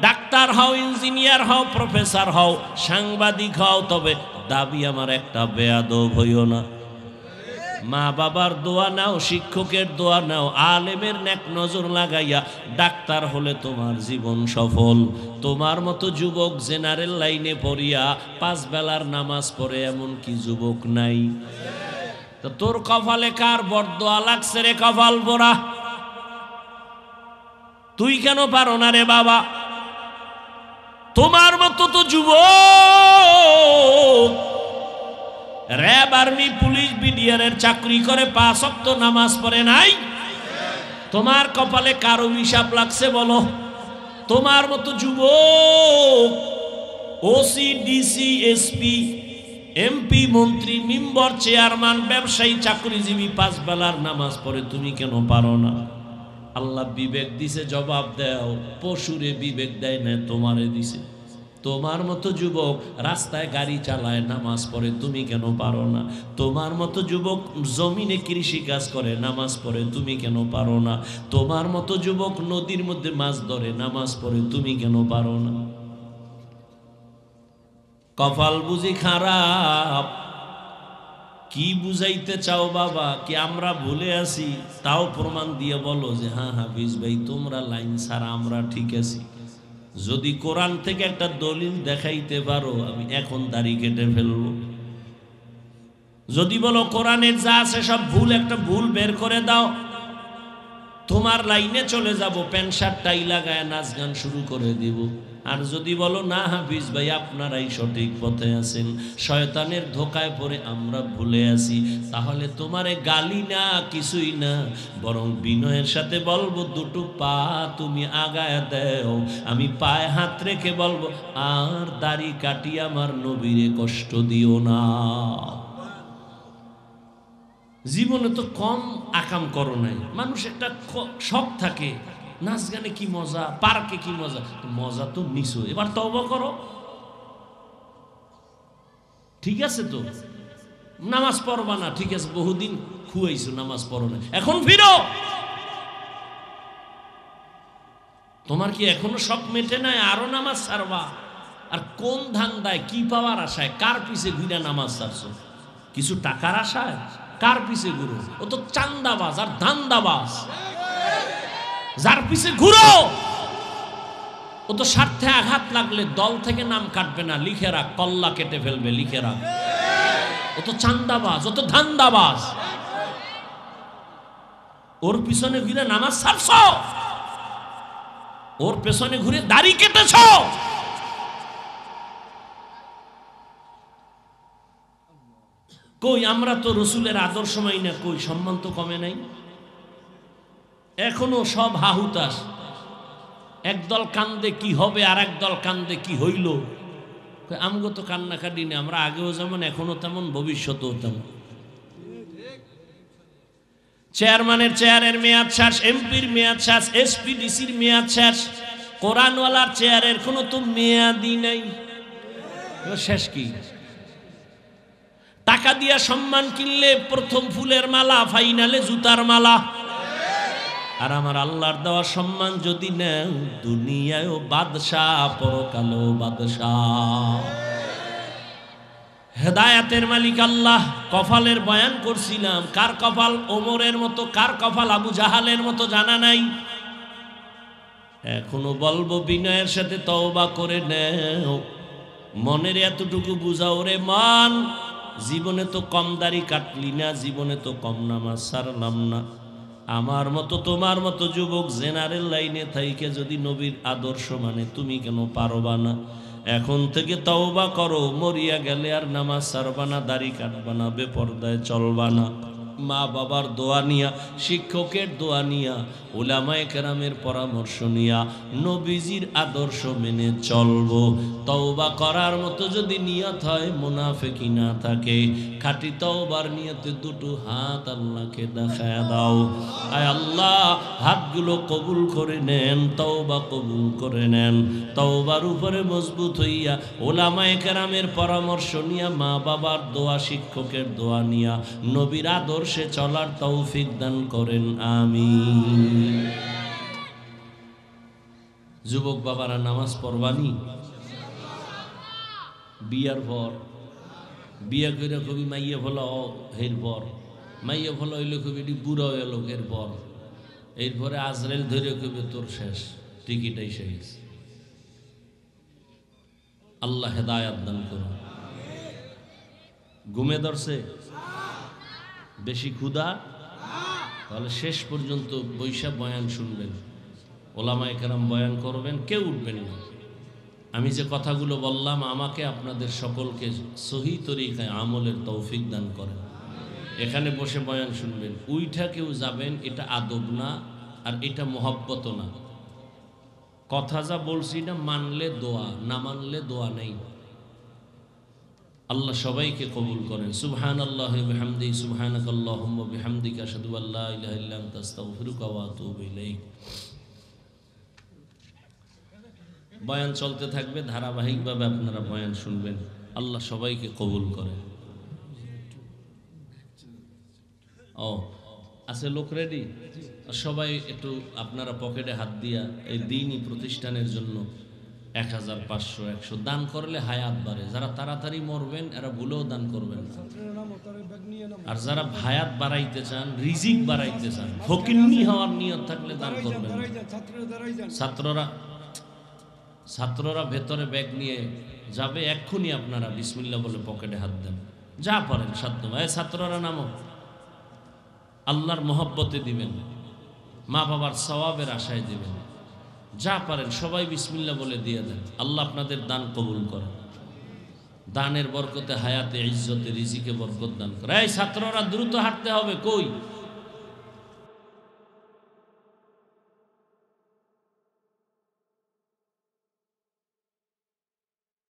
ডাক্তার হও, ইঞ্জিনিয়ার হও, প্রফেসর হও, সাংবাদিক হও, তবে দাবি আমার একটা, বেয়াদব হইও না। মা বাবার দোয়া নাও, শিক্ষকের দোয়া নাও, আলেমের নেক নজর লাগাইয়া ডাক্তার হলে তোমার জীবন সফল। তোমার মতো যুবক জেনারেল লাইনে পড়িয়া 5 বেলার নামাজ পড়ে এমন কি যুবক নাই? তো তোর কপালে কার বরদোয়া লাগছে রে কপাল পোড়া? তুই কেন পারো না রে বাবা? তোমার মতো তো যুবক র‍্যাব, আর্মি, পুলিশ, বিডিআরের চাকরি করে 5 ওয়াক্ত নামাজ পড়ে নাই। তোমার কপালে কার অভিশাপ লাগছে বলো? তোমার মতো যুবক ওসি, ডিসি, এসপি, এমপি, মন্ত্রী, মেম্বার, চেয়ারম্যান, ব্যবসায়ী, চাকরিজীবী 5 বেলার নামাজ পড়ে, তুমি কেন পারো না? আল্লাহ বিবেক দিছে, জবাব দাও। পশুরে বিবেক দেয় না, তোমারে দিছে। তোমার মতো যুবক রাস্তায় গাড়ি চালায়, নামাজ পড়ে, তুমি কেন পারো না? তোমার মতো যুবক জমিনে কৃষি কাজ করে, নামাজ পড়ে, তুমি কেন পারো না? তোমার মতো যুবক নদীর মধ্যে মাছ ধরে, নামাজ পড়ে, তুমি কেন পারো না? কপাল বুঝি খারাপ? কি বুঝাইতে চাও বাবা? কি আমরা ভুলে আছি? তাও প্রমাণ দিয়ে বলো যে হ্যাঁ হাফিজ ভাই, তোমরা লাইন ছাড়া আমরা ঠিক আছি। যদি কোরআন থেকে একটা দলিল দেখাইতে পারো, আমি এখন দাড়ি কেটে ফেলবো। যদি বলো কোরআনের যা আছে সব ভুল, একটা ভুল বের করে দাও, তোমার লাইনে চলে যাব, প্যান্ট শার্ট টাই লাগায় নাচ গান শুরু করে দিব। আর যদি বলো না হাফিজ ভাই আপনারাই সঠিক পথে আছেন, শয়তানের ধোকায় পড়ে আমরা ভুলে আছি, তাহলে তোমারে গালি না, কিছুই না, বরং বিনয়ের সাথে বলবো দুটো পা তুমি আগায় দাও। আমি পায়ে হাত রেখে বলবো, আর দাড়ি কাটি আমার নবীরে কষ্ট দিও না। জীবনে তো কম আকাম করো নাই। মানুষ একটা শখ থাকে, নাচ গানে কি মজা, পার্কে কি মজা, মজা তো নিছো, এবার তওবা করো। ঠিক আছে তো, নামাজ পড়বা না, ঠিক আছে, বহুদিন খুয়াইছো, নামাজ পড়ো না, এখন ফিরো। তোমার কি এখনো শখ মেটে নাই? আরো নামাজ ছাড়বা? আর কোন ধান্দায়, কি পাওয়ার আশায়, কার পিছে ঘুরে নামাজ ছাড়ছো? কিছু টাকার আশায়? কার পিছে ঘুরো? ও তো চান্দাবাজ আর ধান্দাবাজ। যার পিছে ঘুরো ও তো স্বার্থে আঘাত লাগলে দল থেকে নাম কাটবে না, লিখে রাখ, কল্লা কেটে ফেলবে, লিখে রাখ। ও তো চান্দাবাজ, ও তো ধান্দাবাজ। ওর পিছনে ঘুরে নামাজ ছাড়ছ, ওর পেছনে ঘুরে দাড়ি কেটেছ। কই আমরা তো রসুলের আদর্শ মানি না, কই সম্মান তো কমে নাই। এখনো সব হাহুতাস, একদল কান্দে কি হবে আর একদল কান্দে কি হইল। আমগো তো কান্নাকাটি নেই, আমরা আগেও যেমন এখনো তেমন, ভবিষ্যতেও তেমন। চেয়ারম্যানের চেয়ারের মেয়াদ শেষ, এমপির মেয়াদ শেষ, এসপি ডিসির মেয়াদ শেষ, কোরআনওয়ালার চেয়ারের কোনো তো মেয়াদই নাই। শেষ কি? টাকা দিয়া সম্মান কিনলে প্রথম ফুলের মালা, ফাইনালে জুতার মালা। আর আমার আল্লাহর দেওয়া সম্মান যদি নেও, দুনিয়ায়ও বাদশাহ, পরকালেও বাদশাহ। হেদায়েতের মালিক আল্লাহ। কপালের বয়ান করছিলাম, কার কপাল ওমরের মতো, কার কপাল আবু জাহালের মতো জানা নাই। এখনো বলবো বিনয়ের সাথে তওবা করে নেও, মনের এতটুকু বুঝাও রে মান, জীবনে তো কম দাড়ি কাটলি না, জীবনে তো কম নামাজ ছাড়লাম না। আমার মতো তোমার মতো যুবক জেনারেল লাইনে থাইকে যদি নবীর আদর্শ মানে, তুমি কেন পারবা না? এখন থেকে তওবা করো, মরিয়া গেলে আর নামাজ ছাড়বা না, দাড়ি কাটবা না, বেপরদায় চলবা না। মা বাবার দোয়া নিয়া, শিক্ষকের দোয়া নিয়া, উলামায়ে কেরামের পরামর্শ নিয়া নবীজির আদর্শ মেনে চলবো। তওবা করার মতো যদি নিয়ত হয়, মুনাফিকি না থাকে, খাঁটি তওবার নিয়তে দুটো হাত আল্লাহকে দেখায় দাও। আয় আল্লাহ, হাতগুলো কবুল করে নেন, তওবা কবুল করে নেন। তওবার উপরে মজবুত হইয়া উলামায়ে কেরামের পরামর্শ নিয়া, মা বাবার দোয়া, শিক্ষকের দোয়া নিয়া নবীর আদর্শে চলার তৌফিক দান করেন, আমিন। যুবক বাবারা, নামাজ পড়বানি বিয়ার পর, বিয়া করে কবি মাইয়া ফলা এর পর, মাইয়া ফলা হইলে কবি এটি বুড়া হয়ে লোক এরপর, এরপরে আজরাইল ধরে কবি তোর শেষ, টিকিটাই শেষ। আল্লাহ হেদায়াত দান করুন। ঘুমে ধরছে, বেশি ক্ষুধা, তাহলে শেষ পর্যন্ত বৈশা বয়ান শুনবেন, ওলামায়ে কেরাম বয়ান করবেন, কেউ উঠবেন না। আমি যে কথাগুলো বললাম, আমাকে আপনাদের সকলকে সহি তরিকায় আমলের তৌফিক দান করেন। এখানে বসে বয়ান শুনবেন, উইঠা কেউ যাবেন, এটা আদব না, আর এটা মহব্বত না। কথা যা বলছি না, মানলে দোয়া, না মানলে দোয়া নেই। আল্লাহ সবাইকে কবুল করেন। সুবহানাল্লাহি ওয়া বিহামদিহি, সুবহানাকাল্লাহুম্মা ওয়া বিহামদিকা, আশহাদু আল্লা ইলাহা ইল্লা আনতা, আস্তাগফিরুকা ওয়া আতুবু ইলাইক। বয়ান চলতে থাকবে, ধারাবাহিকভাবে আপনারা বয়ান শুনবেন। আল্লাহ সবাইকে কবুল করেন। ও আছে লোক রেডি? সবাই একটু আপনারা পকেটে হাত দিয়া এই দিনই প্রতিষ্ঠানের জন্য 1000, 500, 100 দান করলে হায়াত বাড়ে। যারা তাড়াতাড়ি মরবেন এরা ভুলেও দান করবেন না। আর যারা হায়াত বাড়াইতে চান, রিজিক বাড়াইতে চান, ফকিন্নি হওয়ার নিয়ত থাকলে দান করবেন। ছাত্ররা ভেতরে ব্যাগ নিয়ে যাবে, এক্ষুনি আপনারা বিসমিল্লাহ বলে পকেটে হাত দেন, যা পারেন সাধ্য। ছাত্ররা নামো, আল্লাহর মহব্বতে দিবেন, মা বাবার সওয়াবের আশায় দিবেন, যা পারেন সবাই বিসমিল্লাহ বলে দিয়ে দেন। আল্লাহ আপনাদের দান কবুল করেন, দানের বরকতে হায়াতে, ইজ্জতে, রিজিকে বরকত দান করে। এই ছাত্ররা দ্রুত হাঁটতে হবে, কই